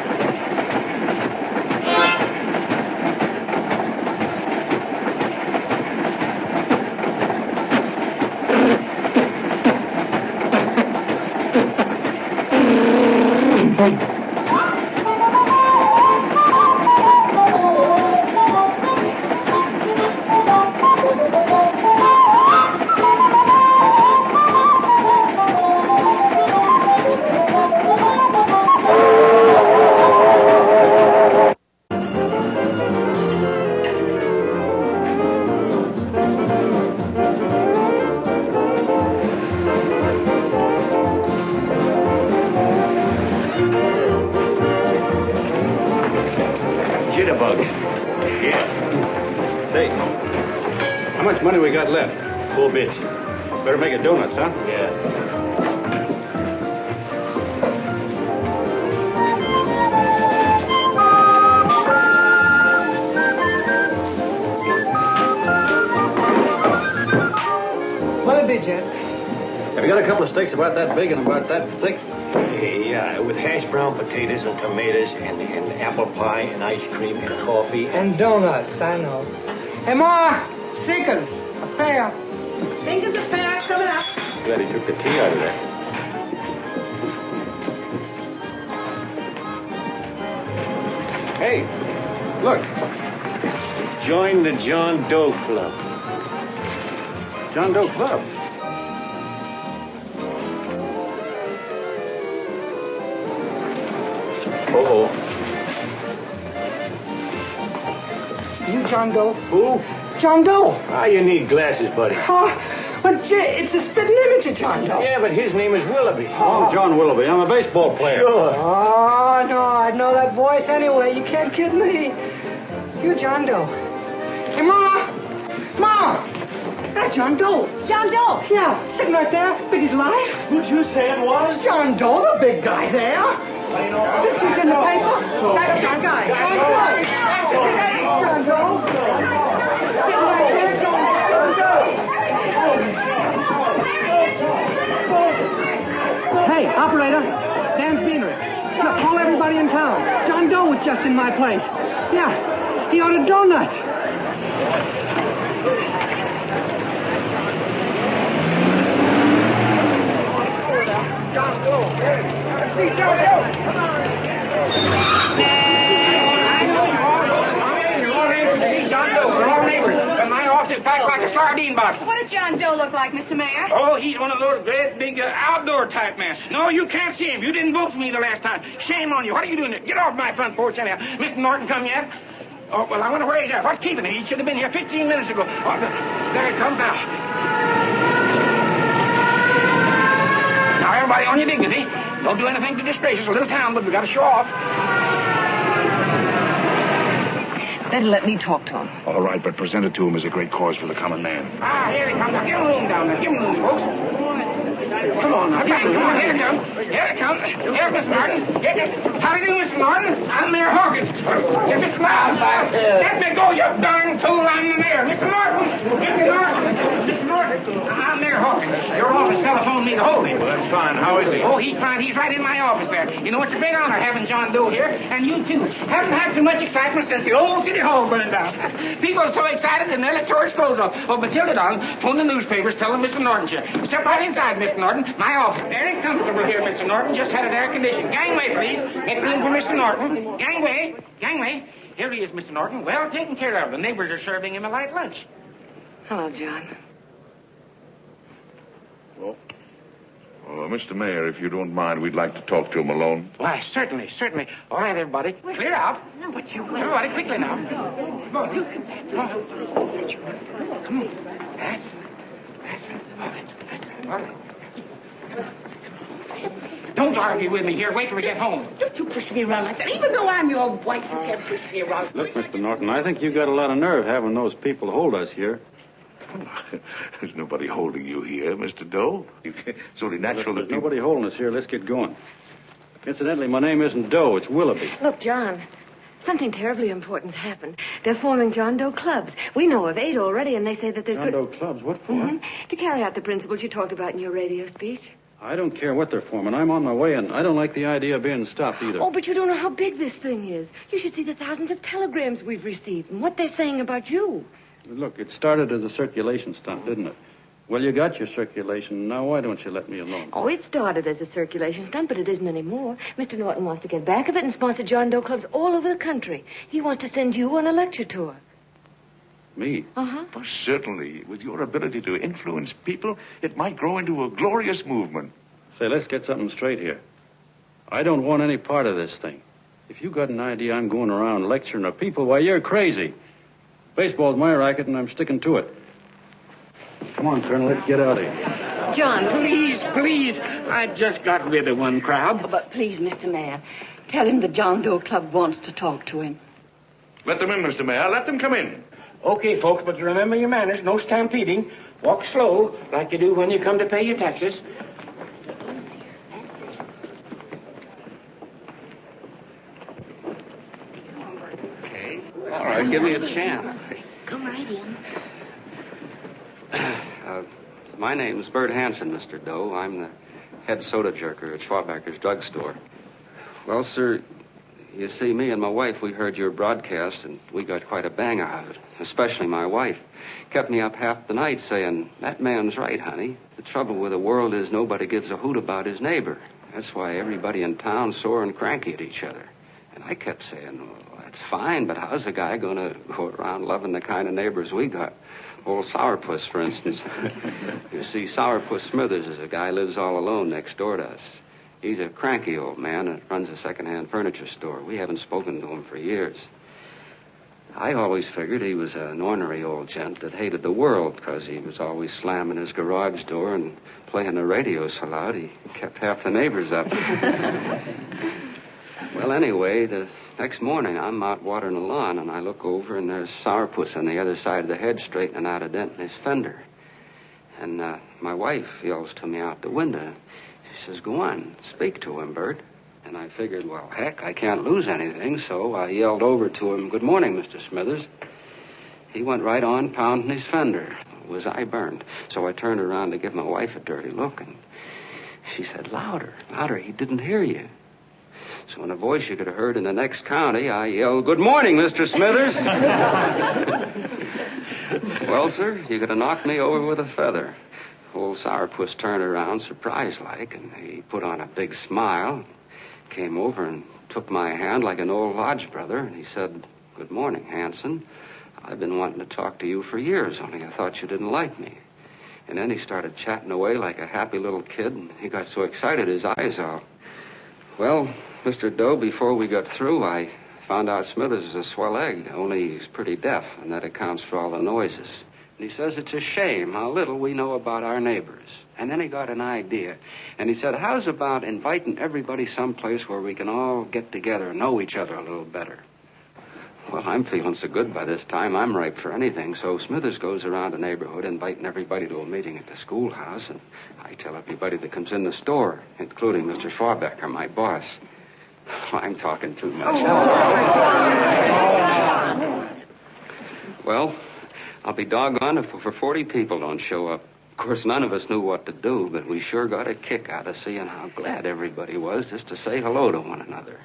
Jitterbugs. Yeah. Say, how much money we got left? 4 bits. Better make it donuts, huh? Yeah. Willoughby, gents. Have you got a couple of steaks about that big and about that thick? Yeah, with hash brown potatoes and tomatoes and apple pie and ice cream and coffee. And donuts, I know. Hey, Ma, Sinkers, a pair. Fingers a pair coming up. Glad he took the tea out of there. Hey, look. Join the John Doe Club. John Doe Club? Uh-oh. You John Doe? Who? John Doe. Ah, you need glasses, buddy. Oh, but Jay, it's a spitting image of John Doe. Yeah, but his name is Willoughby. I'm John Willoughby. I'm a baseball player. Sure. Oh, no, I'd know that voice anyway. You can't kid me. You John Doe. Hey, Ma! Ma! That's John Doe. John Doe. Yeah, sitting right there, big as life. Who'd you say it was? John Doe, the big guy there. Pictures in the paper. That's John Guy. John Doe. John Doe. Sitting right there, John Doe. Hey, operator. Dan's Beanery. Look, call everybody in town. John Doe was just in my place. Yeah, he ordered donuts. John Doe. Let's see John Doe. Come on. John Doe. We're all neighbors. And my office is packed like a sardine box. What does John Doe look like, Mr. Mayor? Oh, he's one of those great big outdoor type men. No, you can't see him. You didn't vote for me the last time. Shame on you. What are you doing here? Get off my front porch anyhow. Mr. Norton come yet? Oh, well, I wonder where he's at. What's keeping him? He should have been here 15 minutes ago. Oh, there he comes now. Now, everybody on your dignity. Don't do anything to disgrace us. A little town, but we got to show off. Better let me talk to him. All right, but present it to him as a great cause for the common man. Ah, here he comes. Now, give him room down there. Give him room, folks. Come on now. Okay, come on. Here it comes. Here it comes. Here's Miss Martin. How do you do, Mr. Martin? I'm Mayor Hawkins. Here's Mr. Martin. Let me go, you darn fool. I'm the mayor. Mr. Martin. Mr. Martin. Mr. Martin. I'm Mayor Hawkins. Your office telephoned me to hold him. Well, that's fine. How is he? Oh, he's fine. He's right in my office there. You know, it's a great honor having John Doe here, and you too. Haven't had so much excitement since the old city hall burned down. People are so excited and they'll let George clothes off. Oh, Matilda Don, phone the newspapers, tell them Mr. Norton's here. Step right inside, Mr. Norton. My office. Very comfortable here, Mr. Norton. Just had it air conditioned. Gangway, please. Make room for Mr. Norton. Gangway. Gangway. Here he is, Mr. Norton. Well taken care of. The neighbors are serving him a light lunch. Hello, John. Well, Mr. Mayor, if you don't mind, we'd like to talk to him alone. Why, certainly, certainly. All right, everybody. Clear out. Everybody, quickly now. Come on. Come on. Come on. That's it. Oh, that's it. Don't argue with me here. Wait till we get home. Don't you push me around like that. Even though I'm your wife, you can't push me around. Look, Mr. Norton, I think you got a lot of nerve having those people hold us here. There's nobody holding you here, Mr. Doe. It's only natural There's that nobody holding us here. Let's get going. Incidentally, my name isn't Doe. It's Willoughby. Look, John, something terribly important's happened. They're forming John Doe clubs. We know of 8 already, and they say that there's John Doe clubs? What for? To carry out the principles you talked about in your radio speech. I don't care what they're forming. I'm on my way, and I don't like the idea of being stopped either. Oh, but you don't know how big this thing is. You should see the thousands of telegrams we've received and what they're saying about you. Look, it started as a circulation stunt, didn't it? Well, you got your circulation. Now, why don't you let me alone? Oh, it started as a circulation stunt, but it isn't anymore. Mr. Norton wants to get back of it and sponsor John Doe clubs all over the country. He wants to send you on a lecture tour. Me? Uh-huh. Well, certainly, with your ability to influence people, it might grow into a glorious movement. Say, let's get something straight here. I don't want any part of this thing. If you got an idea I'm going around lecturing the people, why, you're crazy. Baseball's my racket, and I'm sticking to it. Come on, Colonel, let's get out of here. John, Please. I just got rid of one crowd. But please, Mr. Mayor, tell him the John Doe Club wants to talk to him. Let them in, Mr. Mayor. Let them come in. Okay, folks, but remember your manners. No stampeding. Walk slow, like you do when you come to pay your taxes. Okay. All right, give me a chance. Come right in. My name's Bert Hansen, Mr. Doe. I'm the head soda jerker at Schwabacker's drugstore. Well, sir, you see, me and my wife, we heard your broadcast, and we got quite a bang out of it. Especially my wife. Kept me up half the night saying, that man's right, honey. The trouble with the world is nobody gives a hoot about his neighbor. That's why everybody in town's sore and cranky at each other. And I kept saying, well, that's fine, but how's a guy going to go around loving the kind of neighbors we got? Old Sourpuss, for instance. You see, Sourpuss Smithers is a guy who lives all alone next door to us. He's a cranky old man and runs a second-hand furniture store. We haven't spoken to him for years. I always figured he was an ornery old gent that hated the world because he was always slamming his garage door and playing the radio so loud he kept half the neighbors up. Well, anyway, the next morning I'm out watering the lawn and I look over and there's Sourpuss on the other side of the hedge straightening out a dent in his fender. And my wife yells to me out the window. She says, go on, speak to him, Bert. And I figured, well, heck, I can't lose anything, so I yelled over to him, good morning, Mr. Smithers. He went right on pounding his fender. Was I burned? So I turned around to give my wife a dirty look, and she said, louder, he didn't hear you. So in a voice you could have heard in the next county, I yelled, good morning, Mr. Smithers. Well, sir, you could have knocked me over with a feather. Old Sourpuss turned around surprised-like, and he put on a big smile, came over and took my hand like an old lodge brother, and he said, good morning, Hanson. I've been wanting to talk to you for years, only I thought you didn't like me. And then he started chatting away like a happy little kid, and he got so excited his eyes all... Well, Mr. Doe, before we got through, I found out Smithers is a swell egg, only he's pretty deaf, and that accounts for all the noises. And he says it's a shame how little we know about our neighbors. And then he got an idea. And he said, how's about inviting everybody someplace where we can all get together and know each other a little better? Well, I'm feeling so good by this time, I'm ripe for anything. So Smithers goes around the neighborhood inviting everybody to a meeting at the schoolhouse. And I tell everybody that comes in the store, including Mr. Schwabacker, my boss. I'm talking too much. Well, I'll be doggone if for 40 people don't show up. Of course, none of us knew what to do, but we sure got a kick out of seeing how glad everybody was just to say hello to one another.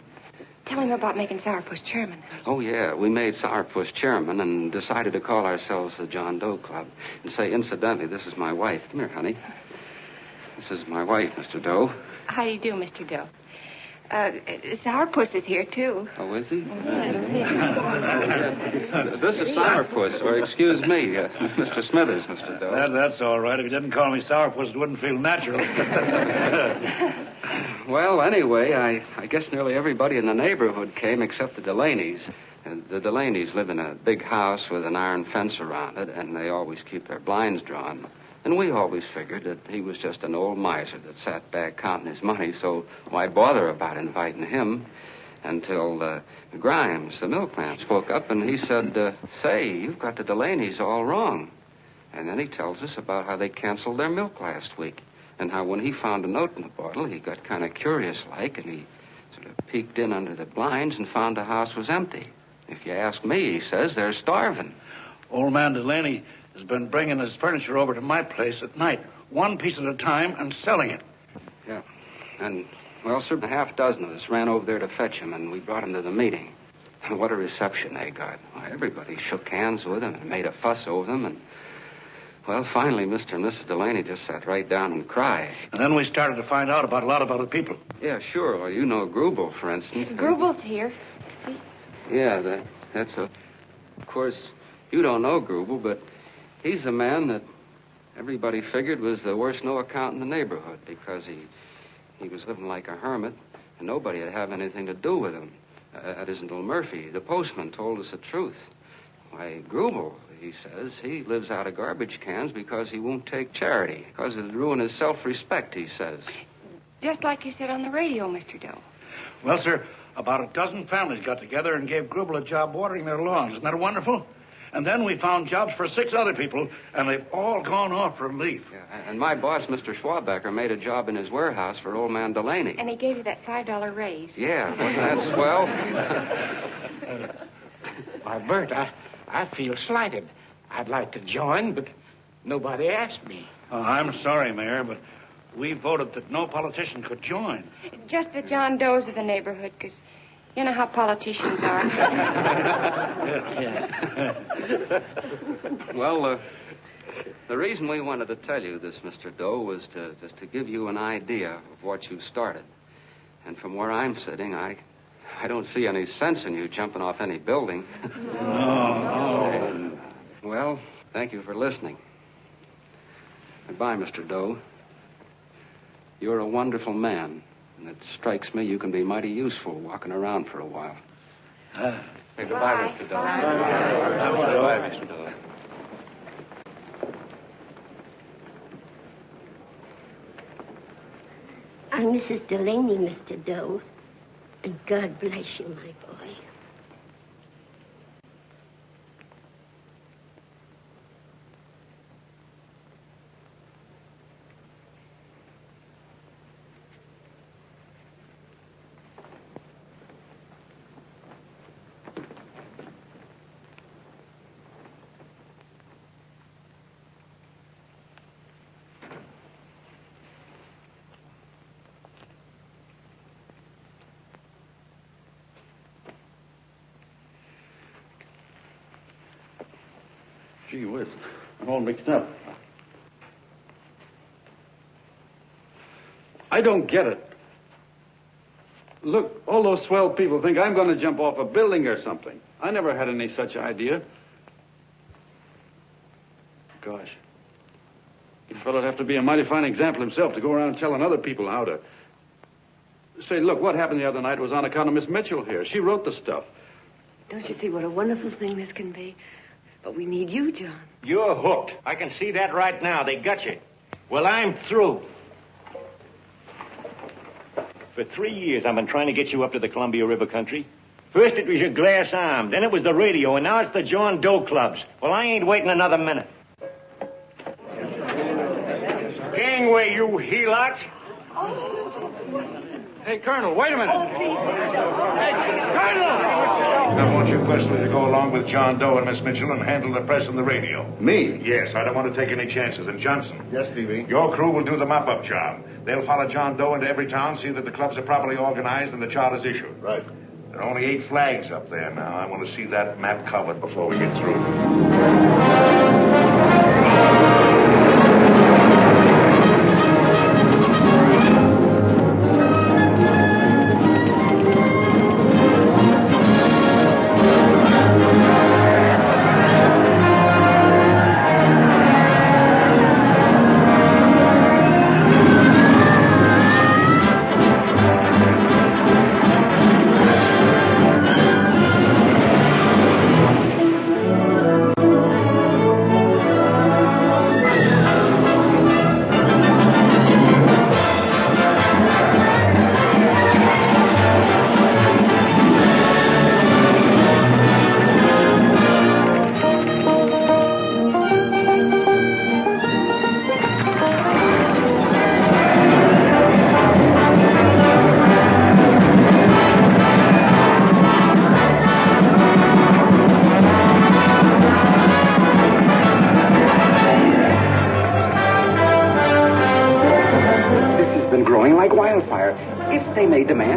Tell him about making Sourpuss chairman. Oh, yeah. We made Sourpuss chairman and decided to call ourselves the John Doe Club. And say, incidentally, this is my wife. Come here, honey. This is my wife, Mr. Doe. How do you do, Mr. Doe? Sourpuss is here, too. Oh, is he? This is Sourpuss, or excuse me, Mr. Smithers, Mr. Doe. That's all right. If you didn't call me Sourpuss, it wouldn't feel natural. Well, anyway, I guess nearly everybody in the neighborhood came except the Delaney's. The Delaney's live in a big house with an iron fence around it, and they always keep their blinds drawn. And we always figured that he was just an old miser that sat back counting his money, so why bother about inviting him? Until Grimes, the milkman, spoke up and he said, say, you've got the Delaney's all wrong. And then he tells us about how they canceled their milk last week. And how when he found a note in the bottle, he got kind of curious-like, and he sort of peeked in under the blinds and found the house was empty. If you ask me, he says, they're starving. Old man Delaney has been bringing his furniture over to my place at night, one piece at a time, and selling it. Yeah. And, well, sir, a half dozen of us ran over there to fetch him, and we brought him to the meeting. What a reception they got. Why, everybody shook hands with him and made a fuss over them, and... Well, finally, Mr. and Mrs. Delaney just sat right down and cried. And then we started to find out about a lot of other people. Yeah, sure. Well, you know Grubel, for instance. Grubel's here. See? Yeah, that's a... Of course, you don't know Grubel, but he's the man that everybody figured was the worst no-account in the neighborhood because he was living like a hermit, and nobody would have anything to do with him. That isn't Little Murphy. The postman told us the truth. Why, Grubel, he says, he lives out of garbage cans because he won't take charity, because it'd ruin his self-respect, he says. Just like you said on the radio, Mr. Doe. Well, sir, about a dozen families got together and gave Grubel a job watering their lawns. Isn't that wonderful? And then we found jobs for 6 other people, and they've all gone off for leave. Yeah, and my boss, Mr. Schwabacker, made a job in his warehouse for old man Delaney. And he gave you that $5 raise. Yeah, wasn't that swell? Why, Bert, I feel slighted. I'd like to join, but nobody asked me. Oh, I'm sorry, Mayor, but we voted that no politician could join. Just the John Does of the neighborhood, because you know how politicians are. Well, the reason we wanted to tell you this, Mr. Doe, was just to give you an idea of what you started. And from where I'm sitting, I don't see any sense in you jumping off any building. No. Well, thank you for listening. Goodbye, Mr. Doe. You're a wonderful man, and it strikes me you can be mighty useful walking around for a while. Hey, goodbye, Mr. Doe. Goodbye, Mr. Doe. I'm Mrs. Delaney, Mr. Doe. And God bless you, my boy. Gee whiz, I'm all mixed up. I don't get it. Look, all those swell people think I'm going to jump off a building or something. I never had any such idea. Gosh. The fellow'd have to be a mighty fine example himself to go around telling other people how to... Say, look, what happened the other night was on account of Miss Mitchell here. She wrote the stuff. Don't you see what a wonderful thing this can be? But we need you, John. You're hooked. I can see that right now. They got you. Well, I'm through. For 3 years, I've been trying to get you up to the Columbia River country. First it was your glass arm, then it was the radio, and now it's the John Doe clubs. Well, I ain't waiting another minute. Gangway, you helots. Hey, Colonel, wait a minute. Oh, please. Hey, Colonel! I want you personally to go along with John Doe and Miss Mitchell and handle the press and the radio. Me? Yes, I don't want to take any chances. And Johnson. Yes, Stevie? Your crew will do the mop-up job. They'll follow John Doe into every town, see that the clubs are properly organized and the charters issued. Right. There are only 8 flags up there now. I want to see that map covered before we get through.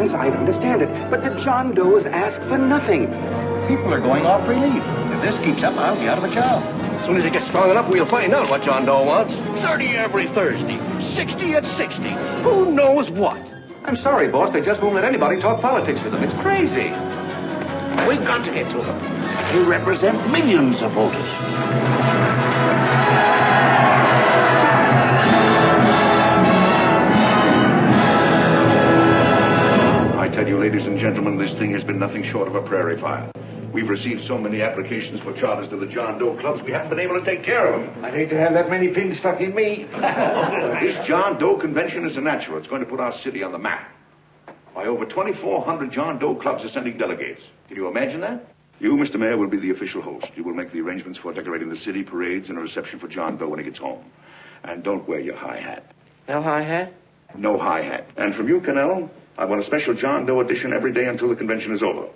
hands, I'd understand it. But the John Does ask for nothing. People are going off relief. If this keeps up, I'll be out of a job. As soon as it gets strong enough, we'll find out what John Doe wants. 30 every Thursday. 60 at 60. Who knows what? I'm sorry, boss. They just won't let anybody talk politics to them. It's crazy. We've got to get to them. They represent millions of voters. I tell you, ladies and gentlemen, this thing has been nothing short of a prairie fire. We've received so many applications for charters to the John Doe clubs, we haven't been able to take care of them. I'd hate to have that many pins stuck in me. This John Doe convention is a natural. It's going to put our city on the map. Why, over 2,400 John Doe clubs are sending delegates. Can you imagine that? You, Mr. Mayor, will be the official host. You will make the arrangements for decorating the city, parades, and a reception for John Doe when he gets home. And don't wear your high hat. No high hat? No high hat. And from you, Cannell, I want a special John Doe edition every day until the convention is over.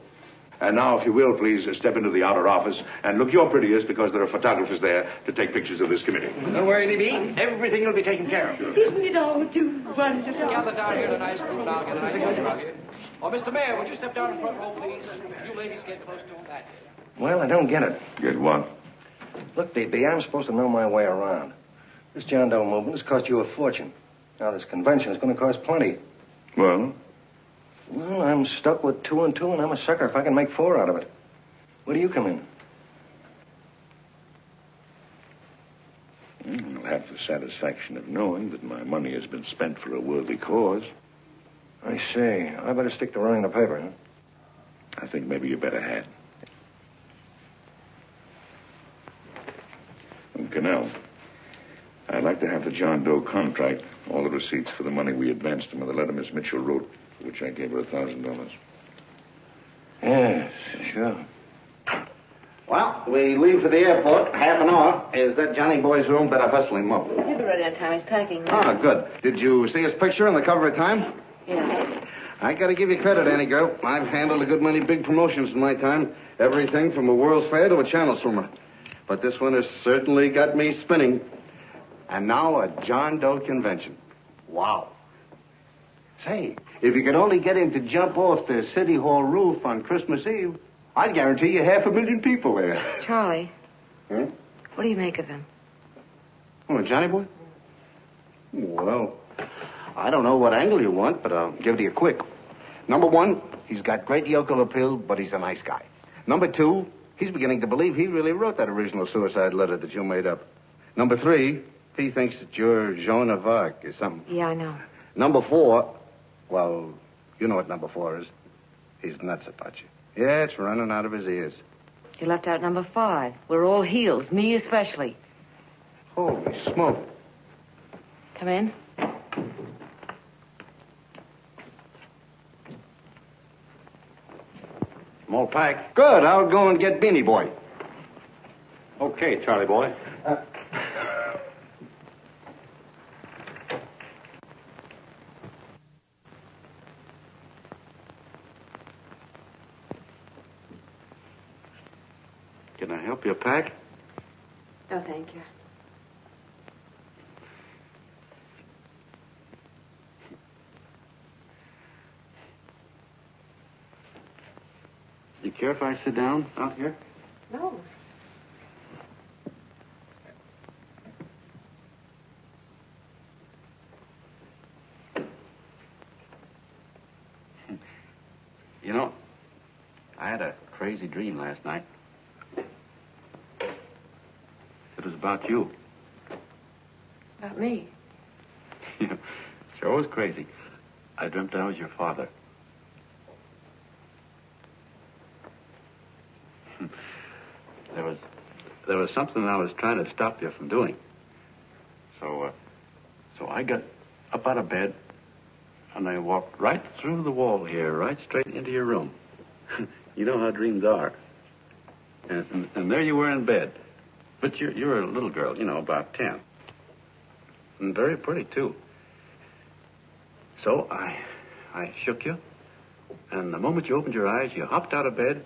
And now, if you will, please step into the outer office and look your prettiest because there are photographers there to take pictures of this committee. Don't worry, Libby. Everything will be taken care of. Isn't it all too wonderful? Gather down here in a nice group. I'll get a nice picture of you. Oh, Mr. Mayor, would you step down in front row, please? You ladies get close to him. That's it. Well, I don't get it. Get what? Look, DB, I'm supposed to know my way around. This John Doe movement has cost you a fortune. Now, this convention is going to cost plenty. Well? Well, I'm stuck with 2 and 2, and I'm a sucker if I can make 4 out of it. Where do you come in? I'll have the satisfaction of knowing that my money has been spent for a worthy cause. I see. I better stick to running the paper, huh? I think maybe you better had. And Cannell, I'd like to have the John Doe contract, all the receipts for the money we advanced him, and the letter Miss Mitchell wrote, for which I gave her $1,000. Yes, sure. Well, we leave for the airport. Half an hour. Is that Johnny boy's room? Better hustle him up. He'll be ready on time. He's packing. Ah, good. Did you see his picture on the cover of Time? Yeah. I gotta give you credit, Annie girl. I've handled a good many big promotions in my time. Everything from a World's Fair to a channel swimmer. But this one has certainly got me spinning. And now a John Doe convention. Wow. Say, if you could only get him to jump off the City Hall roof on Christmas Eve, I'd guarantee you 500,000 people there. Charlie. Huh? What do you make of him? Oh, Johnny boy? Well, I don't know what angle you want, but I'll give it to you quick. Number 1, he's got great yokel appeal, but he's a nice guy. Number 2, he's beginning to believe he really wrote that original suicide letter that you made up. Number 3, he thinks that you're Joan of Arc or something. Yeah, I know. Number 4, well, you know what number 4 is. He's nuts about you. Yeah, it's running out of his ears. You left out number 5. We're all heels, me especially. Holy smoke. Come in. I'm all packed. Good. I'll go and get Beanie Boy. Okay, Charlie boy. Can I help you pack? No, thank you. You care if I sit down out here? No. You know, I had a crazy dream last night. It was about you. About me? Yeah, sure was crazy. I dreamt I was your father. There was something I was trying to stop you from doing. So I got up out of bed, and I walked right through the wall here, right straight into your room. You know how dreams are. And there you were in bed. But you're a little girl, you know, about 10. And very pretty, too. So I shook you, and the moment you opened your eyes, you hopped out of bed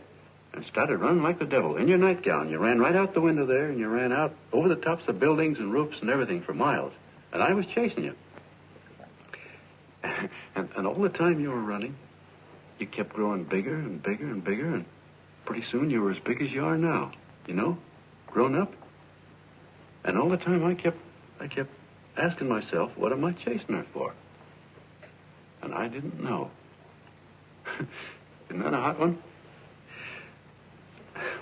and started running like the devil in your nightgown. You ran right out the window there, and you ran out over the tops of buildings and roofs and everything for miles. And I was chasing you. And all the time you were running, you kept growing bigger and bigger and bigger, and pretty soon you were as big as you are now, you know, grown up. And all the time I kept asking myself, what am I chasing her for? And I didn't know. Isn't that a hot one?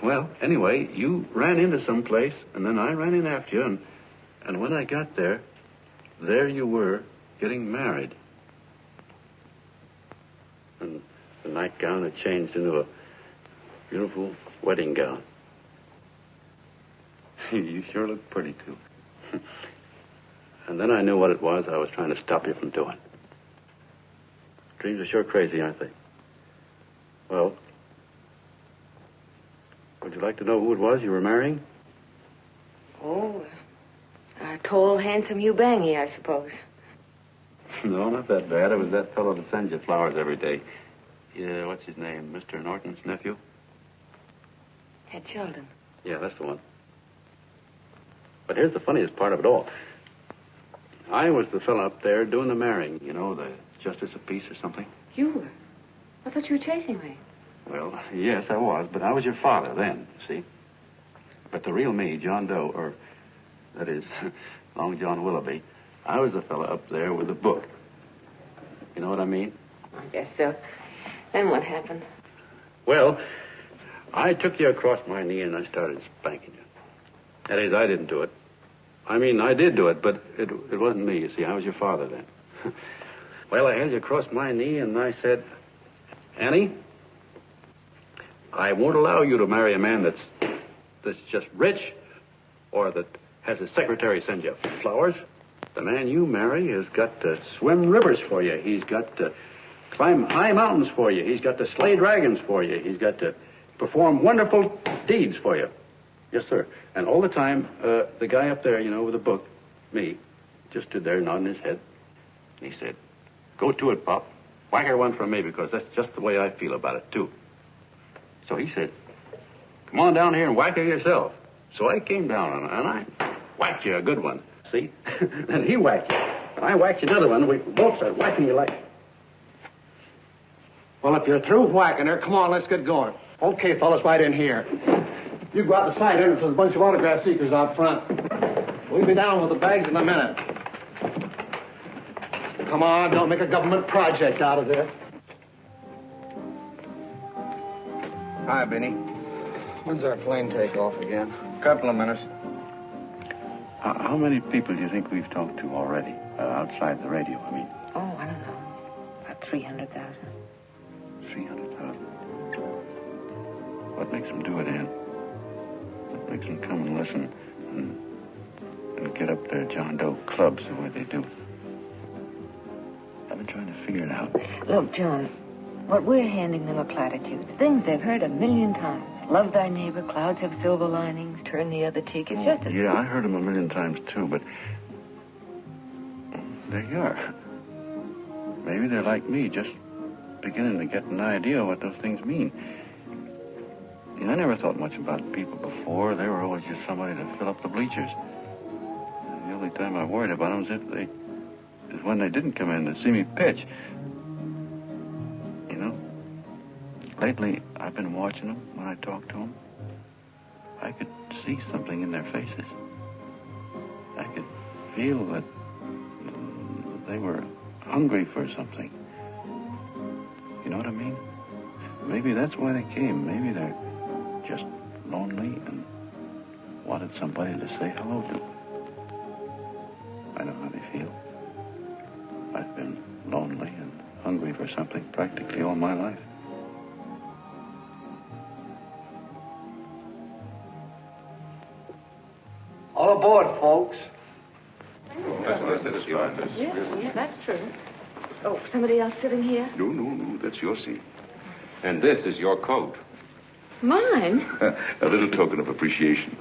Well, anyway, you ran into some place, and then I ran in after you, and when I got there you were getting married. And the nightgown had changed into a beautiful wedding gown. You sure look pretty, too. And then I knew what it was I was trying to stop you from doing. Dreams are sure crazy, aren't they? Well, would you like to know who it was you were marrying? Oh, a tall, handsome Ubangi, I suppose. No, not that bad. It was that fellow that sends you flowers every day. Yeah, what's his name? Mr. Norton's nephew? Ted Sheldon. Yeah, that's the one. But here's the funniest part of it all. I was the fellow up there doing the marrying, you know, the justice of peace or something. You were? I thought you were chasing me. Well, yes, I was, but I was your father then, see? But the real me, John Doe, or that is, Long John Willoughby, I was the fellow up there with the book. You know what I mean? I guess so. Then what happened? Well, I took you across my knee and I started spanking you. That is, I didn't do it. I mean, I did do it, but it wasn't me, you see. I was your father then. Well, I held you across my knee and I said, Annie, I won't allow you to marry a man that's just rich or that has his secretary send you flowers. The man you marry has got to swim rivers for you. He's got to climb high mountains for you. He's got to slay dragons for you. He's got to perform wonderful deeds for you. Yes, sir. And all the time, the guy up there, you know, with the book, me, just stood there nodding his head. And he said, go to it, Pop. Whack her one from me, because that's just the way I feel about it, too. So he said, come on down here and whack her yourself. So I came down, and I whacked you a good one. See? Then he whacked you. And I whacked you another one. We both started whacking you like... Well, if you're through whacking her, come on, let's get going. Okay, fellas, right in here. You go out the side entrance with a bunch of autograph seekers out front. We'll be down with the bags in a minute. Come on, don't make a government project out of this. Hi, Benny. When's our plane take off again? Couple of minutes. How many people do you think we've talked to already? Outside the radio, I mean. Oh, I don't know. About 300,000. 300,000. What makes them do it, Ann? What makes them come and listen and get up their John Doe clubs the way they do? I've been trying to figure it out. Look, John, what we're handing them are platitudes. Things they've heard 1,000,000 times. Love thy neighbor, clouds have silver linings, turn the other cheek. It's just a... Yeah, I heard them 1,000,000 times, too, but... there you are. Maybe they're like me, just beginning to get an idea of what those things mean. You know, I never thought much about people before. They were always just somebody to fill up the bleachers. The only time I worried about them is when they didn't come in to see me pitch. You know, lately I've been watching them when I talk to them. I could see something in their faces. I could feel that they were hungry for something. You know what I mean? Maybe that's why they came. Maybe they're just lonely and wanted somebody to say hello to. I know how they feel. I've been lonely and hungry for something practically all my life. All aboard, folks. Yeah, that's true. Oh, somebody else sitting here? No, that's your seat. And this is your coat. Mine? A little token of appreciation.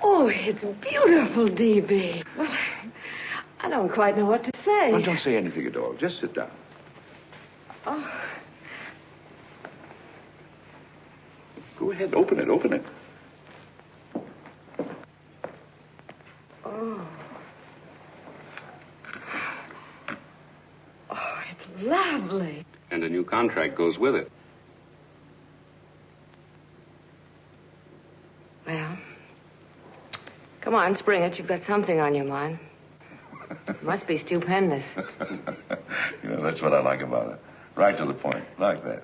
Oh, it's beautiful, D.B. Well, I don't quite know what to say. Well, don't say anything at all. Just sit down. Oh. Go ahead, open it. Oh. That's lovely. And a new contract goes with it. Well, come on, spring it. You've got something on your mind. It must be stupendous. That's what I like about it. Right to the point, like that.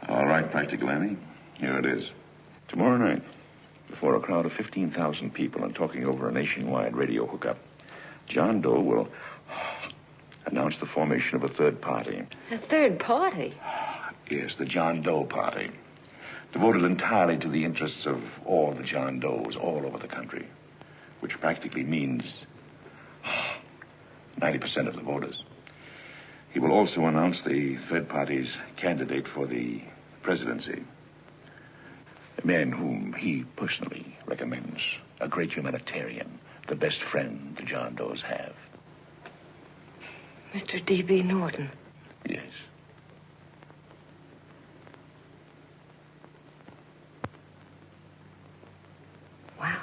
All right, Practical Annie. Here it is. Tomorrow night, before a crowd of 15,000 people and talking over a nationwide radio hookup, John Doe will announce the formation of a third party. A third party? Yes, the John Doe Party. Devoted entirely to the interests of all the John Does all over the country. Which practically means 90% of the voters. He will also announce the third party's candidate for the presidency. A man whom he personally recommends. A great humanitarian. The best friend the John Does have. Mr. D.B. Norton. Yes. Wow.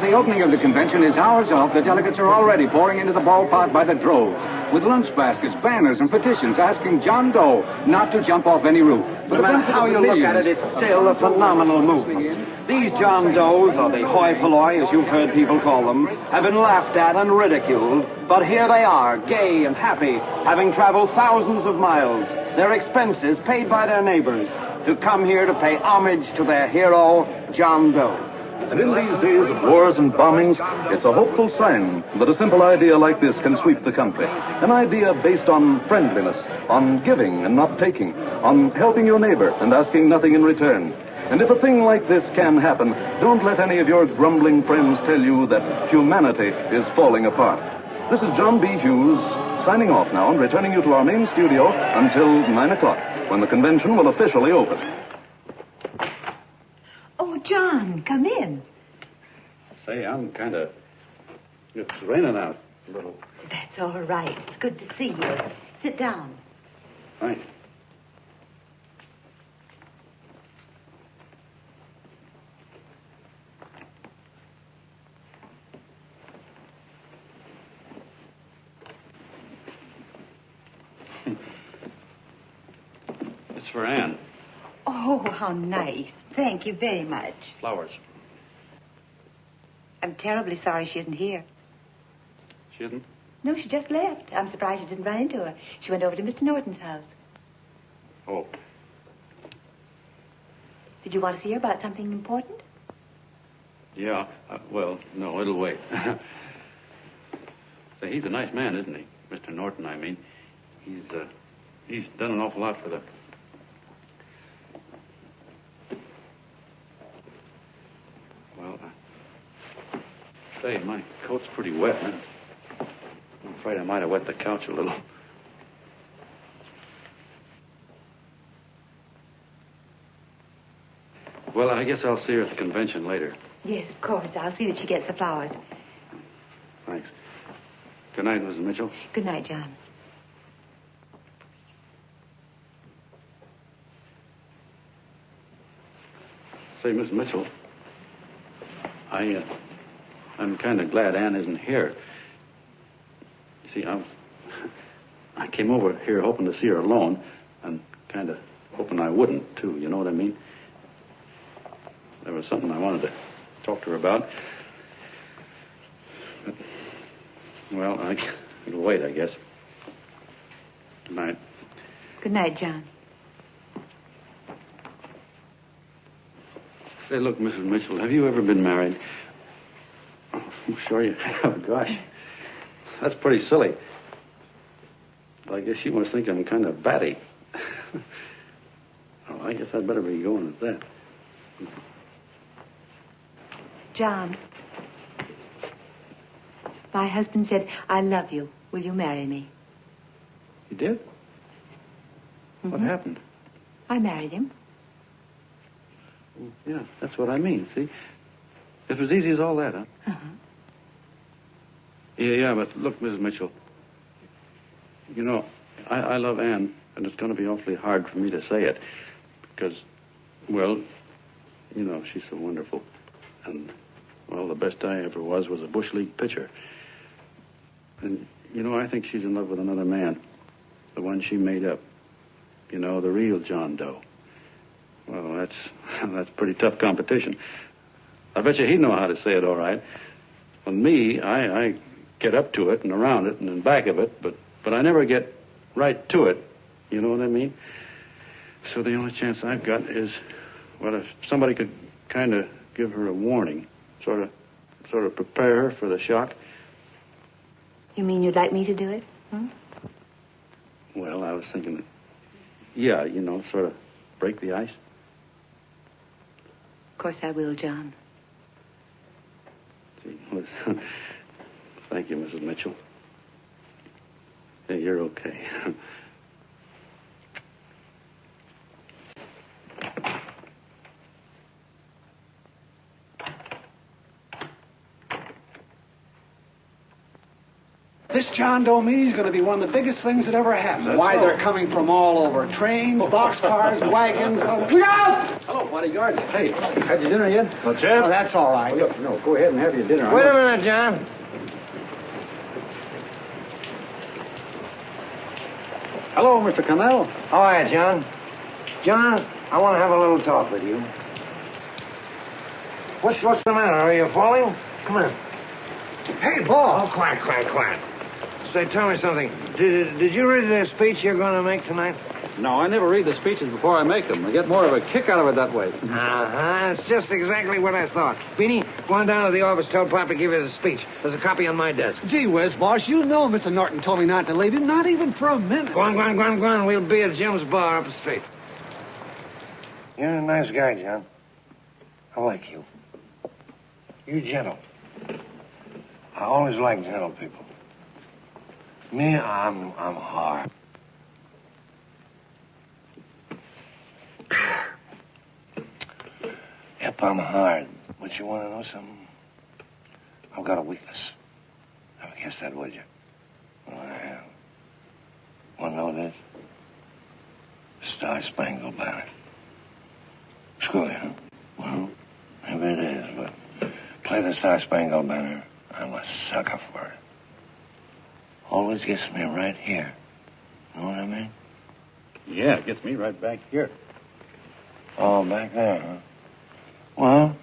The opening of the convention is hours off. The delegates are already pouring into the ballpark by the droves, with lunch baskets, banners, and petitions asking John Doe not to jump off any roof. No matter how you look at it, it's still a phenomenal movement. These John Does, or the hoi polloi, as you've heard people call them, have been laughed at and ridiculed, but here they are, gay and happy, having traveled thousands of miles, their expenses paid by their neighbors, to come here to pay homage to their hero, John Doe. And in these days of wars and bombings, it's a hopeful sign that a simple idea like this can sweep the country. An idea based on friendliness, on giving and not taking, on helping your neighbor and asking nothing in return. And if a thing like this can happen, don't let any of your grumbling friends tell you that humanity is falling apart. This is John B. Hughes, signing off now and returning you to our main studio until 9 o'clock, when the convention will officially open. Oh, John, come in. Say, it's raining out a little. That's all right. It's good to see you. Sit down. Thanks. It's for Anne. Oh, how nice. Thank you very much. Flowers. I'm terribly sorry she isn't here. She isn't? No, she just left. I'm surprised you didn't run into her. She went over to Mr. Norton's house. Oh. Did you want to see her about something important? Yeah. Well, no, it'll wait. Say, he's a nice man, isn't he? Mr. Norton, I mean. He's done an awful lot for the... Well, say, my coat's pretty wet. I'm afraid I might have wet the couch a little. Well, I guess I'll see her at the convention later. Yes, of course. I'll see that she gets the flowers. Thanks. Good night, Mrs. Mitchell. Good night, John. Say, Miss Mitchell, I'm kind of glad Anne isn't here. You see, I came over here hoping to see her alone, and kind of hoping I wouldn't, too, you know what I mean? There was something I wanted to talk to her about. But, well, it'll wait, I guess. Good night. Good night, John. Say, look, Mrs. Mitchell, have you ever been married? I'm sure you have. Gosh, that's pretty silly. Well, I guess you must think I'm kind of batty. Well, I guess I'd better be going at that. John, my husband said, I love you. Will you marry me? You did? What happened? I married him. Yeah, that's what I mean, see? It was easy as all that, huh? Uh-huh. Yeah, but look, Mrs. Mitchell. You know, I love Anne, and it's going to be awfully hard for me to say it. Because, well, you know, she's so wonderful. And, well, the best I ever was a Bush League pitcher. And, you know, I think she's in love with another man. The one she made up. You know, the real John Doe. Well, that's pretty tough competition. I bet you he'd know how to say it all right. With me, I get up to it and around it and in back of it, but I never get right to it. You know what I mean? So the only chance I've got is, well, if somebody could kind of give her a warning, sort of prepare her for the shock. You mean you'd like me to do it? Well, I was thinking that, yeah, you know, sort of break the ice. Of course I will, John. Gee, listen. Thank you, Mrs. Mitchell. Yeah, you're okay. This John Doe meeting is going to be one of the biggest things that ever happened. Why, they're coming from all over. Trains, boxcars, wagons. Look out! Hello, bodyguards. Hey, had your dinner yet? Well, Jeff? Oh, that's all right. Oh, no, go ahead and have your dinner. Wait a minute, John. Hello, Mr. Connell. How are you, John? John, I want to have a little talk with you. What's the matter? Are you falling? Come here. Hey, boss. Oh, quiet. Say, tell me something. Did you read the speech you're going to make tonight? No, I never read the speeches before I make them. I get more of a kick out of it that way. Uh-huh. It's just exactly what I thought. Beanie, go on down to the office, tell Pop to give you the speech. There's a copy on my desk. Gee whiz, boss, you know Mr. Norton told me not to leave him, not even for a minute. Go on. We'll be at Jim's bar up the street. You're a nice guy, John. I like you. You're gentle. I always like gentle people. Me, I'm hard. Yep, I'm hard. But you want to know something? I've got a weakness. Never guess that, would you? Well, I have. Want to know this? Star Spangled Banner. Screw you, huh? Well, maybe it is, but play the Star Spangled Banner. I'm a sucker for it. Always gets me right here. Know what I mean? Yeah, it gets me right back here. Oh, back there, huh? Well,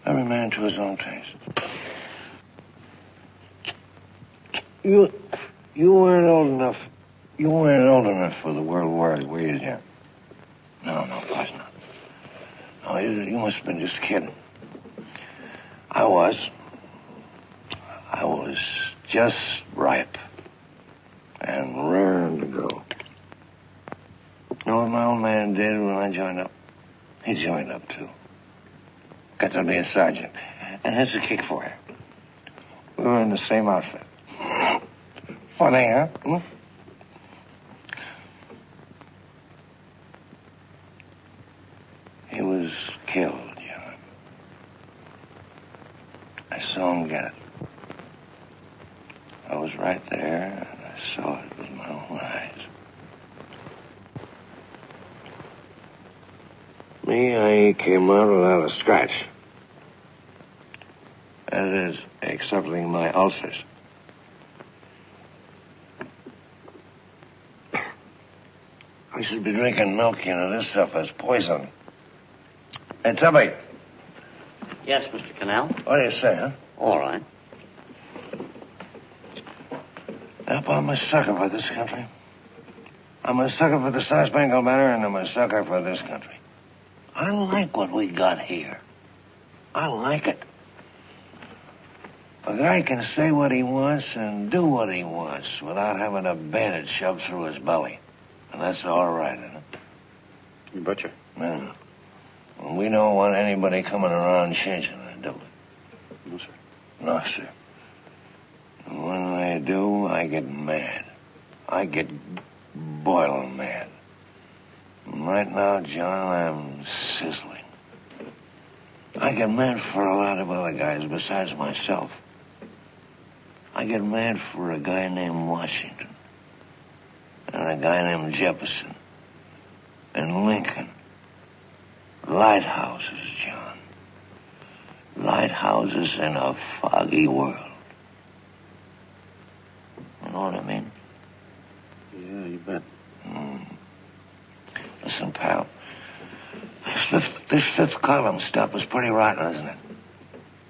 every man to his own taste. You weren't old enough. You weren't old enough for the World War, were you, Jim? No, of course not. No, you must have been just kidding. I was just ripe and raring to go. You know what my old man did when I joined up? He joined up, too. Got to be a sergeant. And here's a kick for you. We were in the same outfit. Funny, huh? He was killed, John. I saw him get it. I was right there, and I saw it with my own eyes. Me, I came out without a scratch. That is, excepting my ulcers. I should be drinking milk, you know. This stuff is poison. Hey, Tubby. Yes, Mr. Connell? What do you say, huh? All right. Yep, I'm a sucker for this country. I'm a sucker for the Star Spangled Banner, and I'm a sucker for this country. I like what we got here. I like it. A guy can say what he wants and do what he wants without having a bayonet shoved through his belly. And that's all right, isn't it? You betcha. Yeah. Well, we don't want anybody coming around changing it, do we? No, sir. No, sir. And when they do, I get mad. I get boiling mad. And right now, John, I'm sizzling. I get mad for a lot of other guys besides myself. I get mad for a guy named Washington. And a guy named Jefferson. And Lincoln. Lighthouses, John. Lighthouses in a foggy world. You know what I mean? Yeah, you bet. Listen, pal. This fifth column stuff is pretty rotten, isn't it?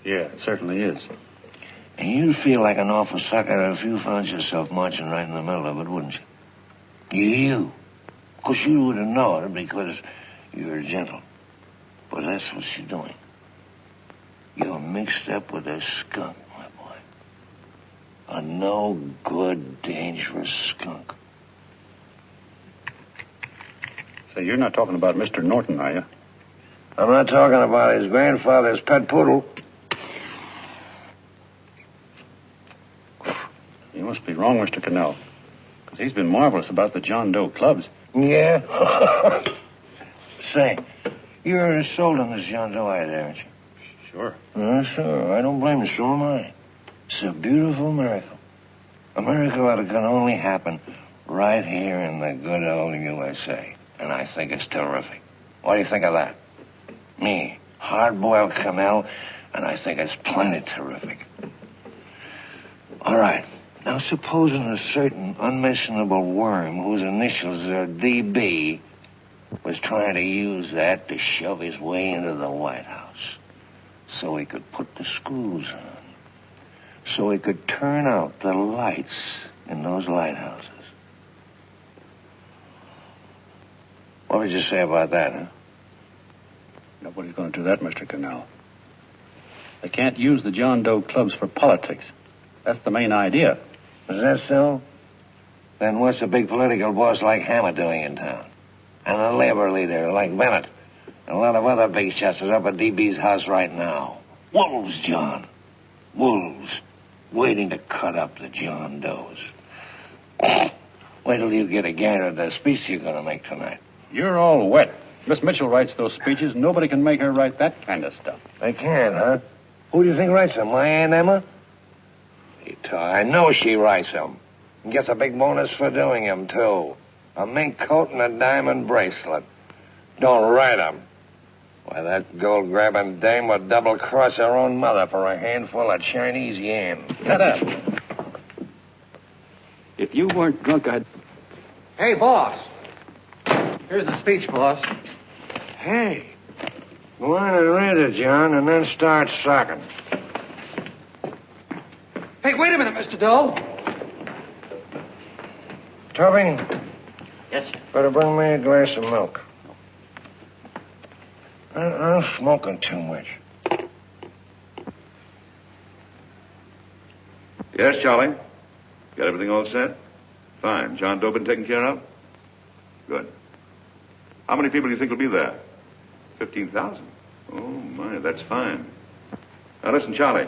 Yeah, it certainly is. And you'd feel like an awful sucker if you found yourself marching right in the middle of it, wouldn't you? You. Of course, you wouldn't know it because you're gentle. But that's what you're doing. You're mixed up with a skunk, my boy. A no-good, dangerous skunk. Say, you're not talking about Mr. Norton, are you? I'm not talking about his grandfather's pet poodle. You must be wrong, Mr. Cannell. Because he's been marvelous about the John Doe clubs. Yeah? Say, you're sold on this John Doe idea, aren't you? Sure. Sure. I don't blame you. So am I. It's a beautiful miracle. A miracle that can only happen right here in the good old USA. And I think it's terrific. What do you think of that? Me, hard-boiled Cannell, and I think it's plenty terrific. All right. Now, supposing a certain unmentionable worm whose initials are DB was trying to use that to shove his way into the White House so he could put the screws on, so he could turn out the lights in those lighthouses. What would you say about that, huh? Nobody's going to do that, Mr. Cannell. They can't use the John Doe clubs for politics. That's the main idea. Is that so? Then what's a big political boss like Hammer doing in town? And a labor leader like Bennett? And a lot of other big shots are up at DB's house right now. Wolves, John. Wolves. Waiting to cut up the John Does. Wait till you get a gander at the speech you're going to make tonight. You're all wet. Miss Mitchell writes those speeches. Nobody can make her write that kind of stuff. They can, huh? Who do you think writes them? My Aunt Emma? I know she writes them. And gets a big bonus for doing them, too. A mink coat and a diamond bracelet. Don't write them. Why, that gold-grabbing dame would double-cross her own mother for a handful of Chinese yen. Shut up. If you weren't drunk, I'd... Hey, boss. Here's the speech, boss. Hey. Go on and read it, John, and then start sucking. Hey, wait a minute, Mr. Doe. Tubby? Yes, sir. Better bring me a glass of milk. I'm smoking too much. Yes, Charlie? Got everything all set? Fine. John Doe been taken care of? Good. How many people do you think will be there? 15,000. Oh, my, that's fine. Now, listen, Charlie.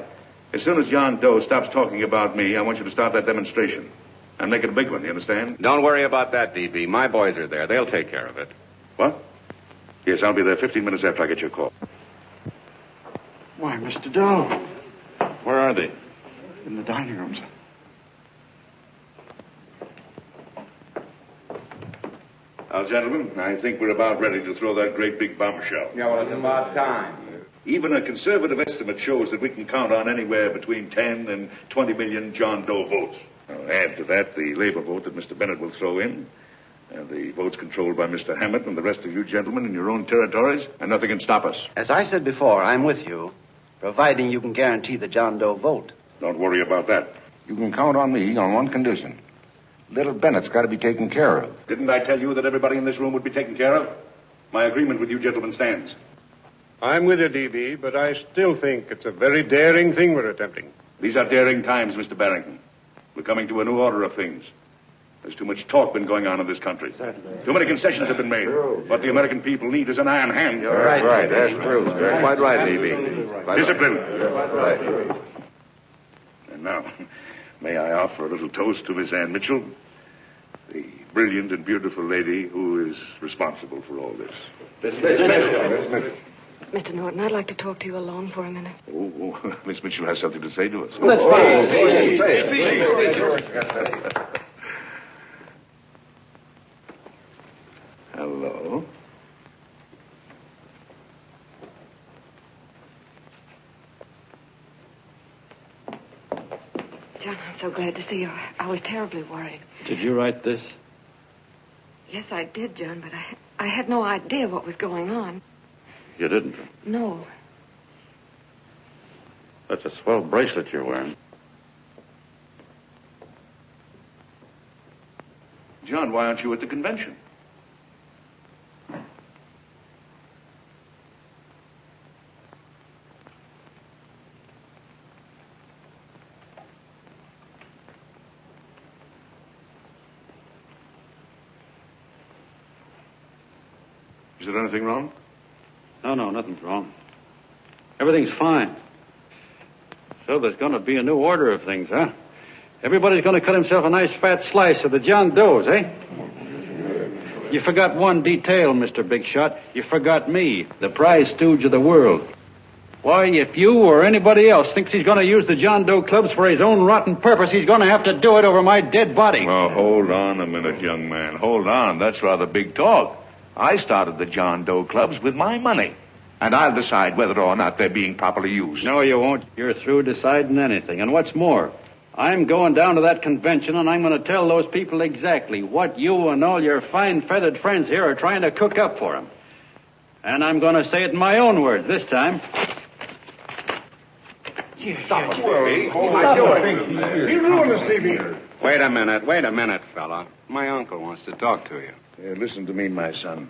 As soon as John Doe stops talking about me, I want you to start that demonstration. And make it a big one, you understand? Don't worry about that, DB. My boys are there. They'll take care of it. What? Yes, I'll be there 15 minutes after I get your call. Why, Mr. Doe. Where are they? In the dining room, sir. Now, gentlemen, I think we're about ready to throw that great big bombshell. Yeah, well, it's about time. Even a conservative estimate shows that we can count on anywhere between 10 and 20 million John Doe votes. Now, add to that the labor vote that Mr. Bennett will throw in, and the votes controlled by Mr. Hammett and the rest of you gentlemen in your own territories, and nothing can stop us. As I said before, I'm with you, providing you can guarantee the John Doe vote. Don't worry about that. You can count on me on one condition. Little Bennett's got to be taken care of. Didn't I tell you that everybody in this room would be taken care of? My agreement with you gentlemen stands. I'm with you, DB, but I still think it's a very daring thing we're attempting. These are daring times, Mr. Barrington. We're coming to a new order of things. There's too much talk been going on in this country. Too many concessions have been made. What the American people need is an iron hand. You're right. That's true. You're quite right, DB. Discipline. Right. And now, may I offer a little toast to Miss Ann Mitchell? The brilliant and beautiful lady who is responsible for all this. Mr. Norton, I'd like to talk to you alone for a minute. Oh, Miss Mitchell has something to say to us. Let's Please. Hello. John, I'm so glad to see you. I was terribly worried. Did you write this? Yes, I did, John, but I had no idea what was going on. You didn't. No. That's a swell bracelet you're wearing. John, why aren't you at the convention? Is there anything wrong? No, nothing's wrong. Everything's fine. So there's going to be a new order of things, huh? Everybody's going to cut himself a nice fat slice of the John Does, eh? You forgot one detail, Mr. Big Shot. You forgot me, the prize stooge of the world. Why, if you or anybody else thinks he's going to use the John Doe clubs for his own rotten purpose, he's going to have to do it over my dead body. Oh, hold on a minute, young man. Hold on. That's rather big talk. I started the John Doe clubs with my money. And I'll decide whether or not they're being properly used. No, you won't. You're through deciding anything. And what's more, I'm going down to that convention, and I'm going to tell those people exactly what you and all your fine feathered friends here are trying to cook up for them. And I'm going to say it in my own words this time. Stop it, Stevie. Stop it. You ruined us, Stevie. Wait a minute, fella. My uncle wants to talk to you. Listen to me, my son.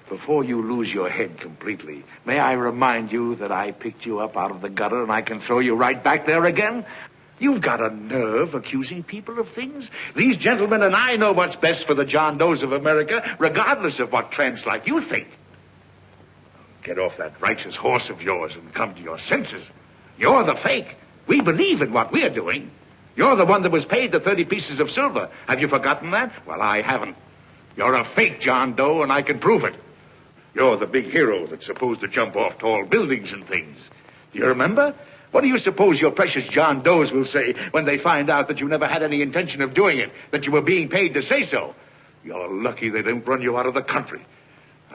Before you lose your head completely, may I remind you that I picked you up out of the gutter and I can throw you right back there again? You've got a nerve accusing people of things. These gentlemen and I know what's best for the John Does of America, regardless of what tramps like you think. Get off that righteous horse of yours and come to your senses. You're the fake. We believe in what we're doing. You're the one that was paid the 30 pieces of silver. Have you forgotten that? Well, I haven't. You're a fake John Doe, and I can prove it. You're the big hero that's supposed to jump off tall buildings and things. Do you remember? What do you suppose your precious John Does will say when they find out that you never had any intention of doing it, that you were being paid to say so? You're lucky they didn't run you out of the country.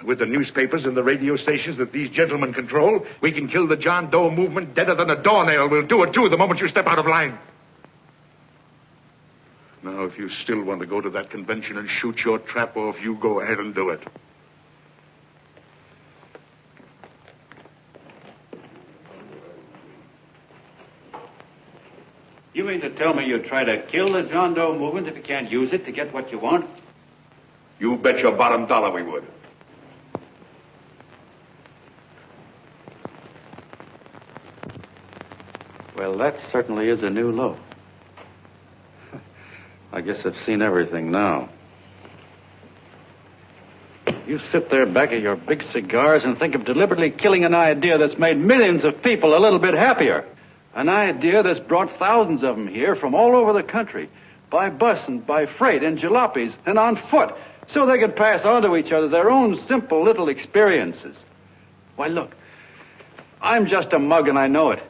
With the newspapers and the radio stations that these gentlemen control, we can kill the John Doe movement deader than a doornail. We'll do it, too, the moment you step out of line. Now, if you still want to go to that convention and shoot your trap off, you go ahead and do it. You mean to tell me you'd try to kill the John Doe movement if you can't use it to get what you want? You bet your bottom dollar we would. Well, that certainly is a new low. I guess I've seen everything now. You sit there back of your big cigars and think of deliberately killing an idea that's made millions of people a little bit happier. An idea that's brought thousands of them here from all over the country, by bus and by freight and jalopies and on foot, so they could pass on to each other their own simple little experiences. Why, look, I'm just a mug and I know it,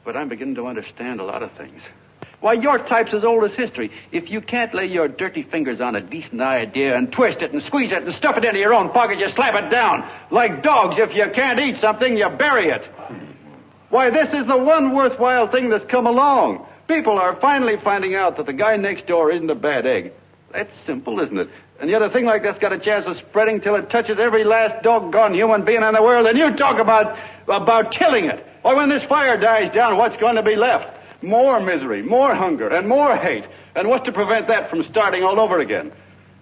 but I'm beginning to understand a lot of things. Why, your type's as old as history. If you can't lay your dirty fingers on a decent idea and twist it and squeeze it and stuff it into your own pocket, you slap it down. Like dogs, if you can't eat something, you bury it. Why, this is the one worthwhile thing that's come along. People are finally finding out that the guy next door isn't a bad egg. That's simple, isn't it? And yet a thing like that's got a chance of spreading till it touches every last doggone human being in the world, and you talk about killing it. Why, when this fire dies down, what's going to be left? More misery, more hunger, and more hate. And what's to prevent that from starting all over again?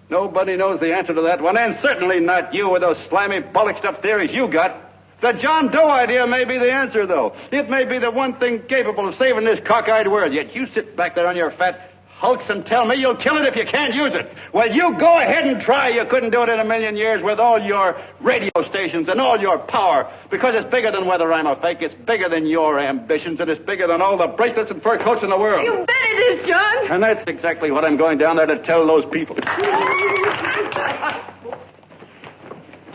Nobody knows the answer to that one, and certainly not you with those slimy, bollocked-up theories you got. The John Doe idea may be the answer, though. It may be the one thing capable of saving this cockeyed world. Yet you sit back there on your fat, hulks and tell me you'll kill it if you can't use it. Well, you go ahead and try. You couldn't do it in a million years with all your radio stations and all your power, because it's bigger than whether I'm a fake. It's bigger than your ambitions, and it's bigger than all the bracelets and fur coats in the world. You bet it is, John. And that's exactly what I'm going down there to tell those people. Wait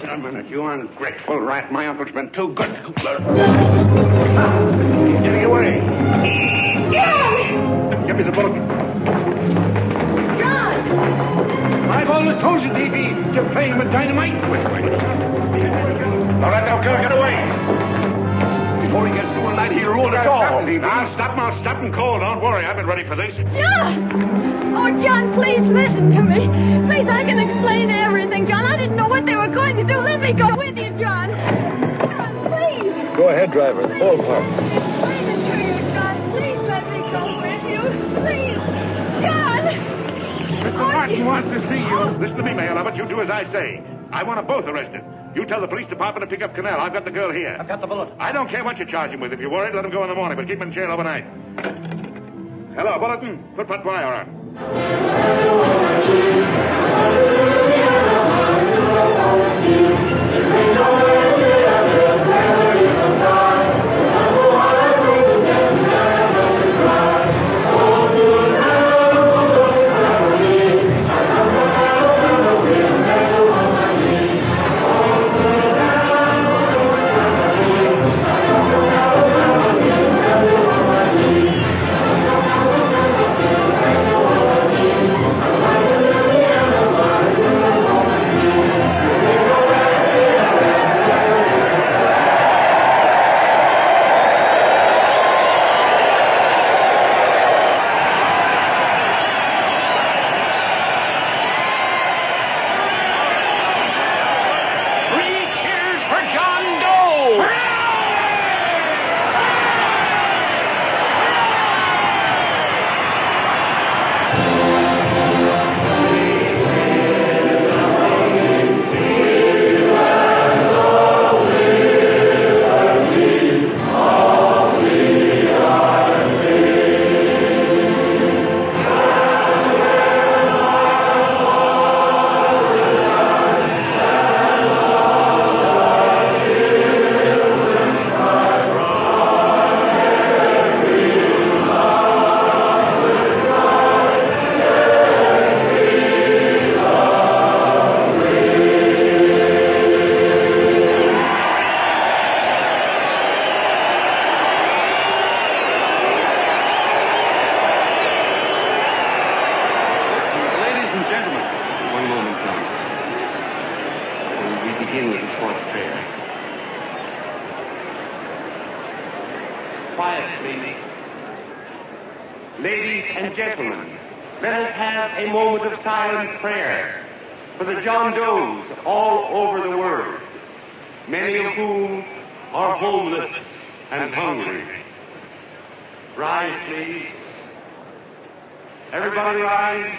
a minute, you ungrateful rat. My uncle's been too good. He's getting away. John! Give me the bullet. John! I've always told you, D.B., you're playing with dynamite. Which way? All right, now, get away. Before he gets through tonight, he'll rule us all. Now, stop and cold. Don't worry, I've been ready for this. John! Oh, John, please listen to me. Please, I can explain everything, John. I didn't know what they were going to do. Let me go with you, John. John, please. Go ahead, driver. The ballpark. Please, John. Please let me go with you. Please. John! Mr. Martin wants to see you. Listen to me, Mayor Lovett. You do as I say. I want them both arrested. You tell the police department to pick up Canal. I've got the girl here. I've got the bullet. I don't care what you charge him with. If you're worried, let him go in the morning, but keep him in jail overnight. Hello, Bulletin. Put what wire on. Quiet, please. Ladies and gentlemen, let us have a moment of silent prayer for the John Does all over the world, many of whom are homeless and hungry. Rise, please. Everybody rise.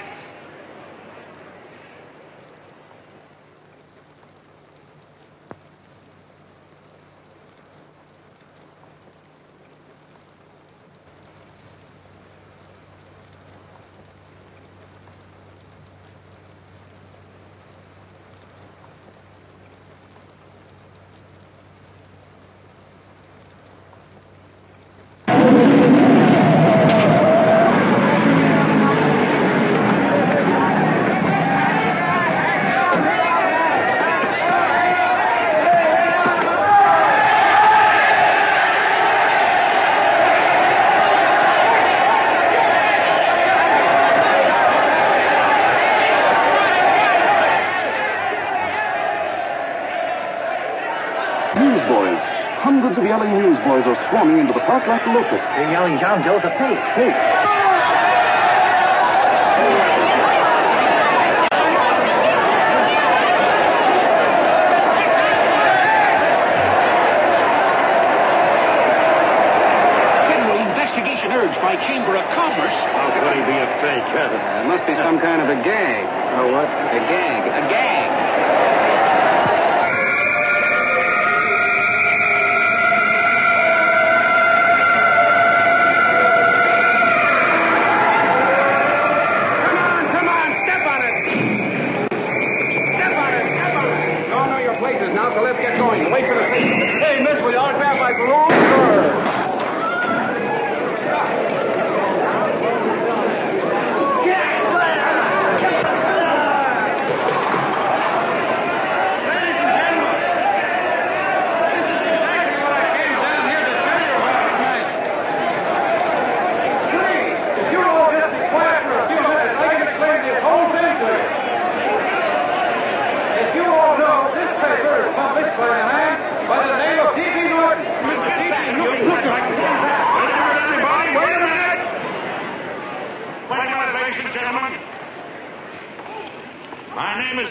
Hundreds of yelling newsboys are swarming into the park like locusts. They're yelling John Doe's a fake. Fake. Federal investigation urged by Chamber of Commerce. How could he be a fake? It must be some kind of a gag. A what? A gag. A gag. places now, so let's get going. Wait for the papers. Hey, miss, will you autograph my balloon? Sure.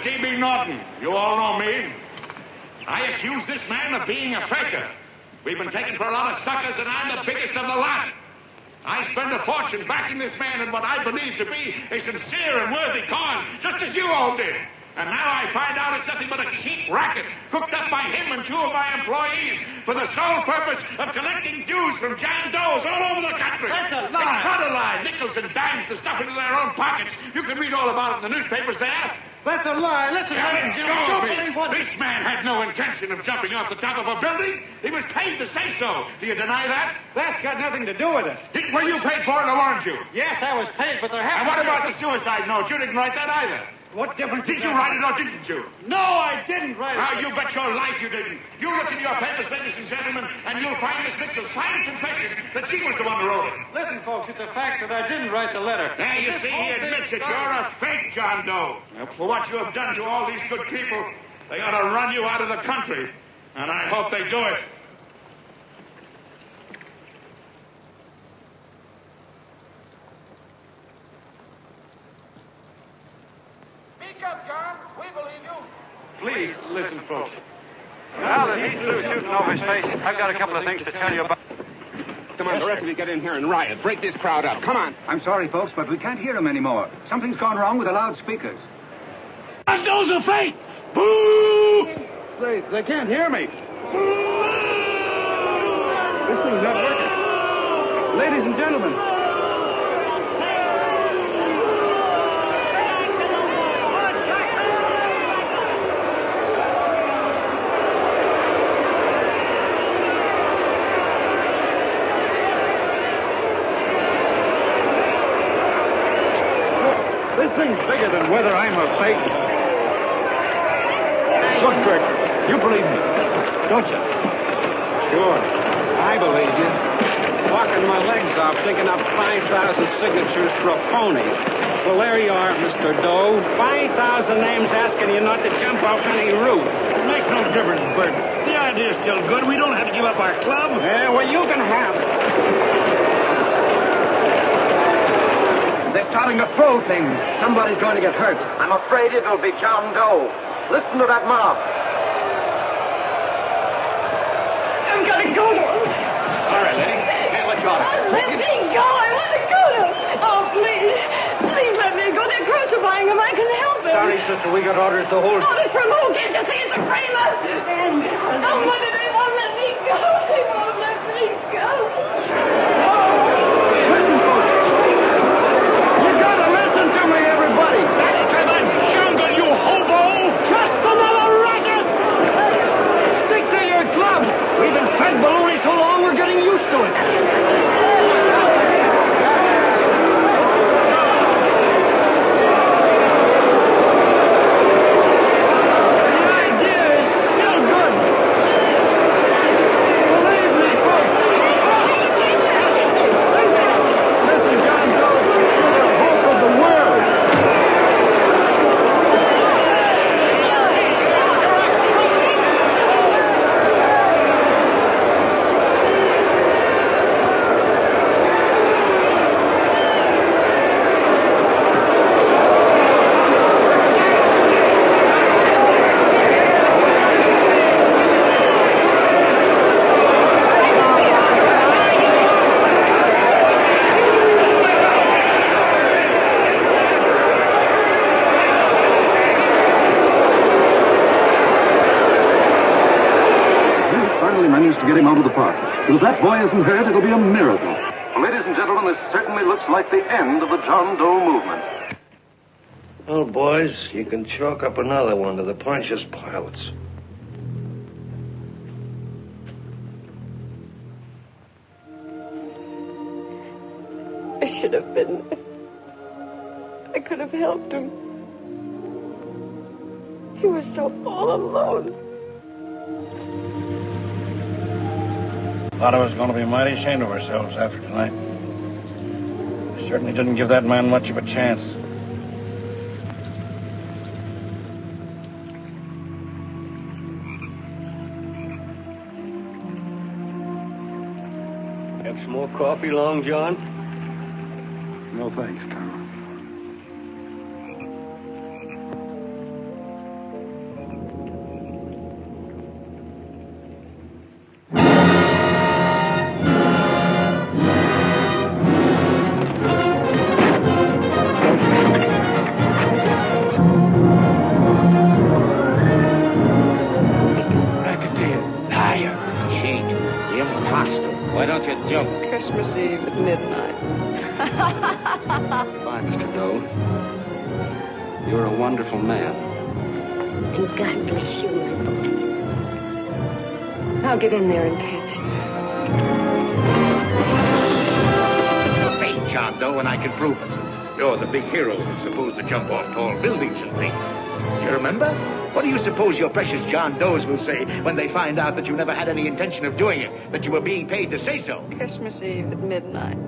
D.B. Norton. You all know me. I accuse this man of being a faker. We've been taken for a lot of suckers, and I'm the biggest of the lot. I spend a fortune backing this man in what I believe to be a sincere and worthy cause, just as you all did. And now I find out it's nothing but a cheap racket cooked up by him and two of my employees for the sole purpose of collecting dues from John Does all over the country. That's a lie. It's not a lie. Nickels and dimes to stuff into their own pockets. You can read all about it in the newspapers there. That's a lie. Listen, ladies and gentlemen, don't believe what... This man had no intention of jumping off the top of a building. He was paid to say so. Do you deny that? That's got nothing to do with it. Were you paid for it, or weren't you? Yes, I was paid, but there And happened... what about the suicide note? You didn't write that either. What difference Did you write it or didn't you? No, I didn't write it. Now, you bet your life you didn't. You look in your papers, ladies and gentlemen, and you'll find Miss Mitchell's signed confession that she was the one who wrote it. Listen, folks, it's a fact that I didn't write the letter. There, you see, he admits it. You're a fake John Doe. For what you have done to all these good people, they ought to run you out of the country. And I hope they do it. Speak up, John. We believe you. Please, listen, folks. Now that he's through shooting over his face, I've got a couple of things to tell you about. Come on, the rest of you get in here and riot. Break this crowd up. Come on. I'm sorry, folks, but we can't hear him anymore. Something's gone wrong with the loudspeakers. John Doe's a fake! Boo! They can't hear me. This thing's not working. Ladies and gentlemen. This thing's bigger than whether I'm a fake. Look, Kurt, you believe me, don't you? Sure, I believe you. Walking my legs off, thinking up 5,000 signatures for a phony. Well, there you are, Mr. Doe. 5,000 names asking you not to jump off any roof. It makes no difference, Bert. The idea's still good. We don't have to give up our club. Yeah, well, you can have it. They're starting to throw things. Somebody's going to get hurt. I'm afraid it'll be John Doe. Listen to that mob. I'm gonna go to him. All right, lady. Hey, let you out. Let me go. I want to go to him. Oh, please. Please let me go. They're crucifying him. I can help him. Sorry, sister, we got orders to hold... Orders from who? Can't you see it's a framer? Oh, mother, they won't let me go. They won't let me go. Listen to me. You gotta listen to me, everybody. Back to the jungle, you hobo! Just another racket. Stick to your clubs. We've been fed baloney so long, we're getting used to it. To get him out of the park. But if that boy isn't hurt, it'll be a miracle. Ladies and gentlemen, this certainly looks like the end of the John Doe movement. Well, boys, you can chalk up another one to the Pontius Pilates. should have been there. I could have helped him. He was so all alone. A lot of us are going to be mighty ashamed of ourselves after tonight. We certainly didn't give that man much of a chance. Have some more coffee, Long John? No thanks, Carl. Christmas Eve at midnight. Goodbye, Mr. Doe. You're a wonderful man. And God bless you, my boy. I'll get in there and catch You're fake, John Doe, and I can prove it. You're the big hero who's supposed to jump off tall buildings and things. Do you remember? What do you suppose your precious John Does will say when they find out that you never had any intention of doing it, that you were being paid to say so? Christmas Eve at midnight.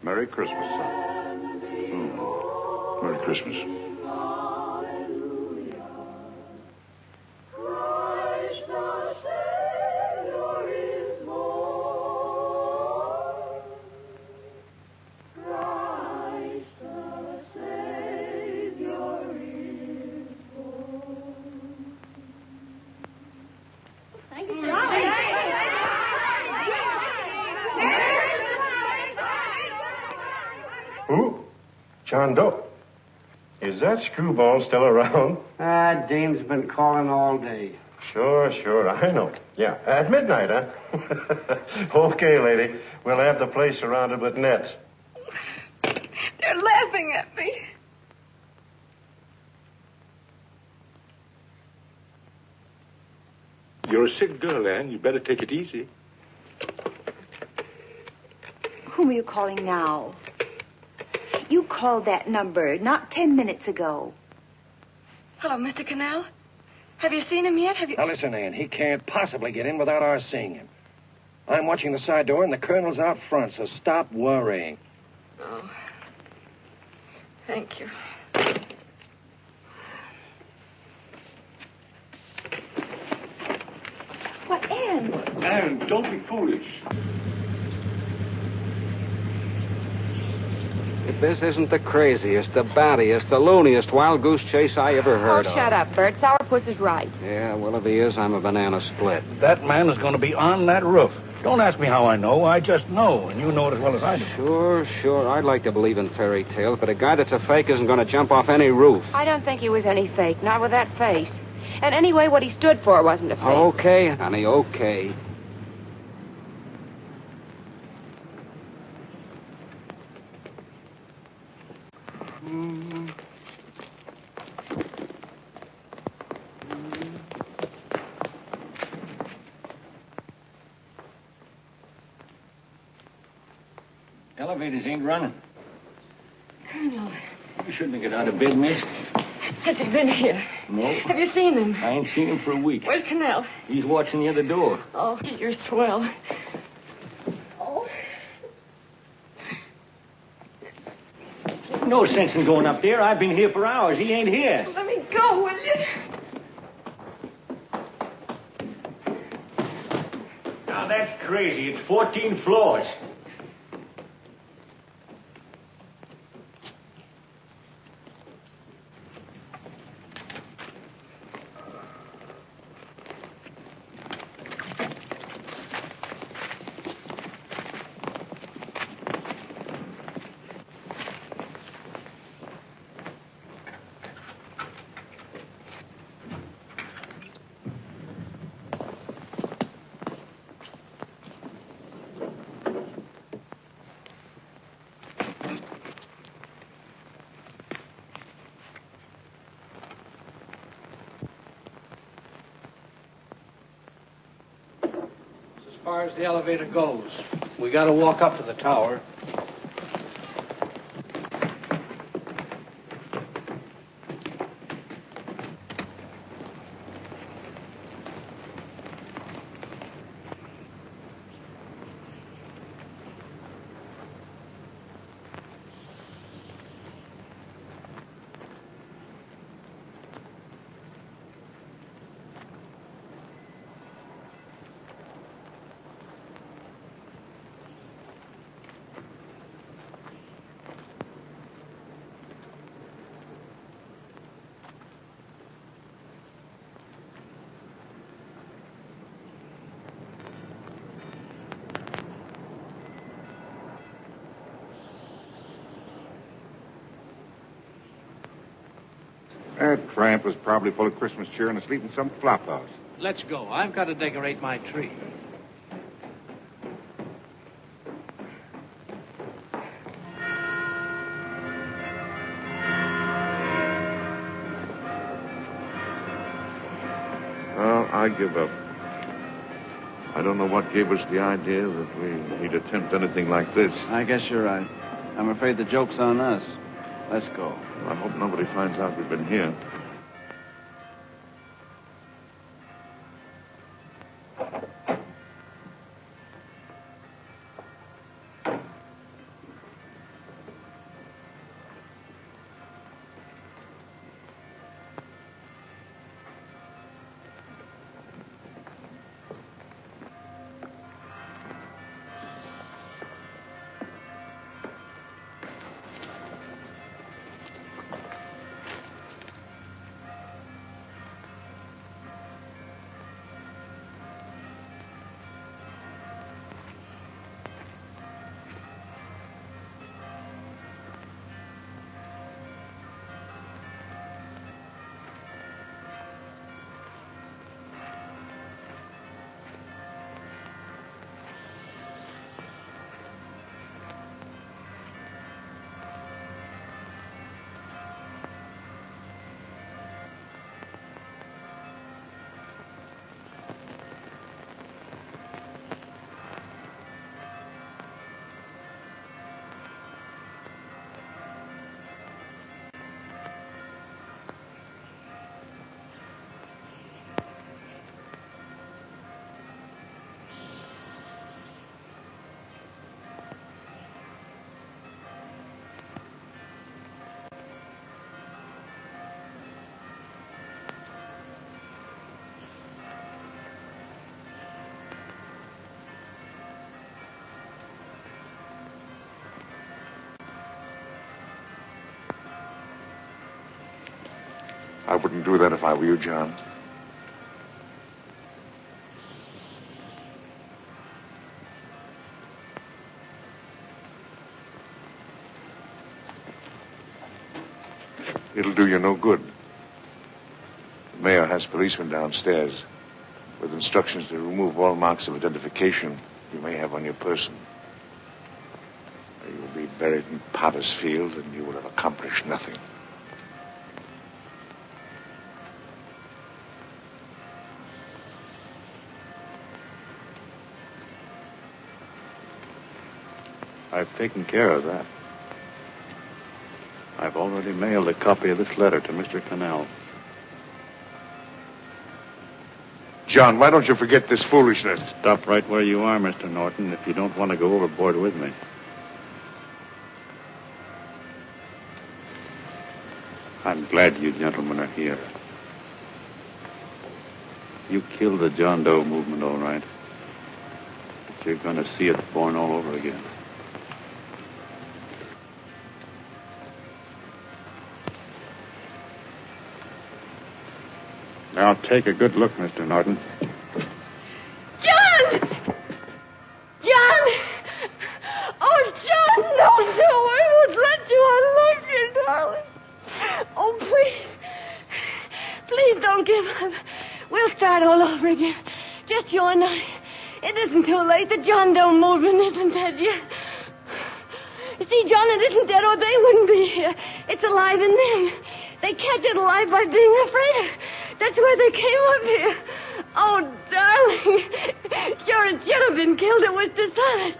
Merry Christmas, son. Merry Christmas. Who? John Doe. Is that screwball still around? Dame's been calling all day. Sure, I know. Yeah, at midnight, huh? Okay, lady. We'll have the place surrounded with nets. They're laughing at me. You're a sick girl, Anne. You better take it easy. Whom are you calling now? You called that number not 10 minutes ago. Hello, Mr. Cannell. Have you seen him yet? Now, listen, Ann. He can't possibly get in without our seeing him. I'm watching the side door, and the colonel's out front, so stop worrying. Oh. Thank you. What, Ann? Anne, don't be foolish. If this isn't the craziest, the battiest, the looniest wild goose chase I ever heard of. Shut up, Bert. Sourpuss is right. Yeah, Willoughby is. I'm a banana split. That man is going to be on that roof. Don't ask me how I know. I just know, and you know it as well as I do. Sure. I'd like to believe in fairy tales, but a guy that's a fake isn't going to jump off any roof. I don't think he was any fake, not with that face. And anyway, what he stood for wasn't a fake. Okay, honey, okay. Elevators ain't running. Colonel. You shouldn't have got out of bed, miss. Has he been here? No. Have you seen him? I ain't seen him for a week. Where's Cannell? He's watching the other door. Oh, you're swell. Oh. No sense in going up there. I've been here for hours. He ain't here. Let me go, will you? Now, that's crazy. It's 14 floors. far as the elevator goes. We got to walk up to the tower. That tramp was probably full of Christmas cheer and asleep in some flop house. Let's go. I've got to decorate my tree. Well, I give up. I don't know what gave us the idea that we'd attempt anything like this. I guess you're right. I'm afraid the joke's on us. Let's go. I hope nobody finds out we've been here. I wouldn't do that if I were you, John. It'll do you no good. The mayor has policemen downstairs with instructions to remove all marks of identification you may have on your person. You will be buried in Potter's Field, and you will have accomplished nothing. I've taken care of that. I've already mailed a copy of this letter to Mr. Cannell. John, why don't you forget this foolishness? Stop right where you are, Mr. Norton, if you don't want to go overboard with me. I'm glad you gentlemen are here. You killed the John Doe movement, all right. But you're going to see it born all over again. Now, take a good look, Mr. Norton. John! John! Oh, John, no, I won't let you. I love you, darling. Oh, please. Please don't give up. We'll start all over again. Just you and I. It isn't too late. The John Doe movement isn't dead yet. You see, John, it isn't dead or they wouldn't be here. It's alive in them. They kept it alive by being afraid of. That's why they came up here. Oh, darling. darling. Sure, it should have been killed. It was dishonest.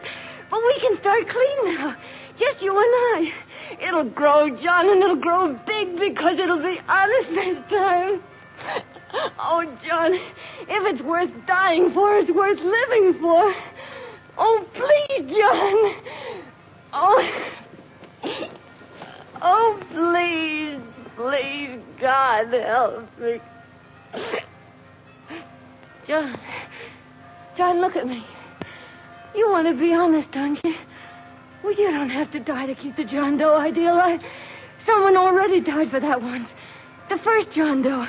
But we can start clean now. Just you and I. It'll grow, John, and it'll grow big because it'll be honest this time. Oh, John, if it's worth dying for, it's worth living for. Oh, please, John. Oh, please, please, God, help me. John, look at me. You want to be honest, don't you? Well, you don't have to die to keep the John Doe idea alive. Someone already died for that once. The first John Doe.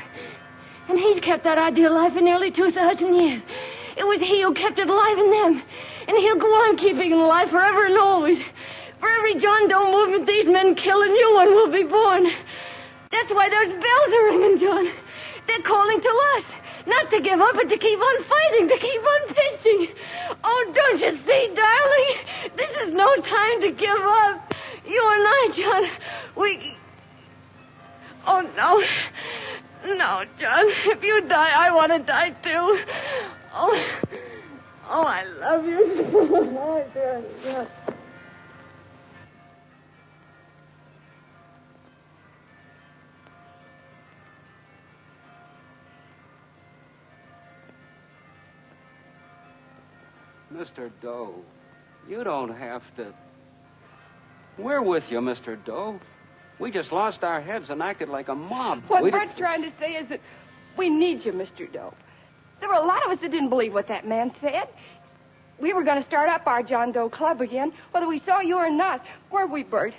And he's kept that idea alive for nearly 2,000 years. It was he who kept it alive in them. And he'll go on keeping it alive forever and always. For every John Doe movement these men kill, a new one will be born. That's why those bells are ringing, John. They're calling to us. Not to give up, but to keep on fighting, to keep on pitching. Oh, don't you see, darling? This is no time to give up. You and I, John, we... Oh, no. No, John. If you die, I want to die, too. Oh, I love you. Oh, John. Mr. Doe, you don't have to... We're with you, Mr. Doe. We just lost our heads and acted like a mob. What Bert's trying to say is that we need you, Mr. Doe. There were a lot of us that didn't believe what that man said. We were going to start up our John Doe Club again, whether we saw you or not. Weren't we, Bert?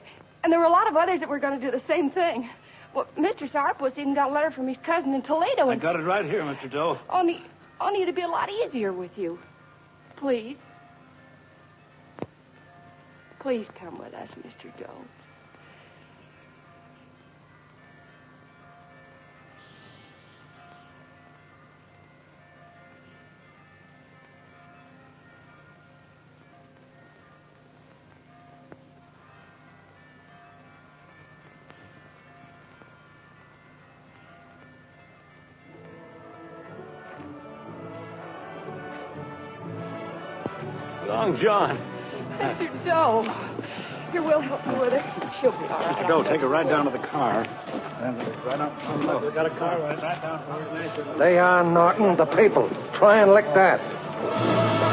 And there were a lot of others that were going to do the same thing. Well, Mr. Sourpuss even got a letter from his cousin in Toledo. I got it right here, Mr. Doe. Only it'd be a lot easier with you. Please. Please come with us, Mr. Doe. Long John. Mr. Doe. Here, we'll help you with her. She'll be all right. Mr. Doe, take her right down to the car. Right up. We got a car right down to where They are, Norton, the people. Try and lick that.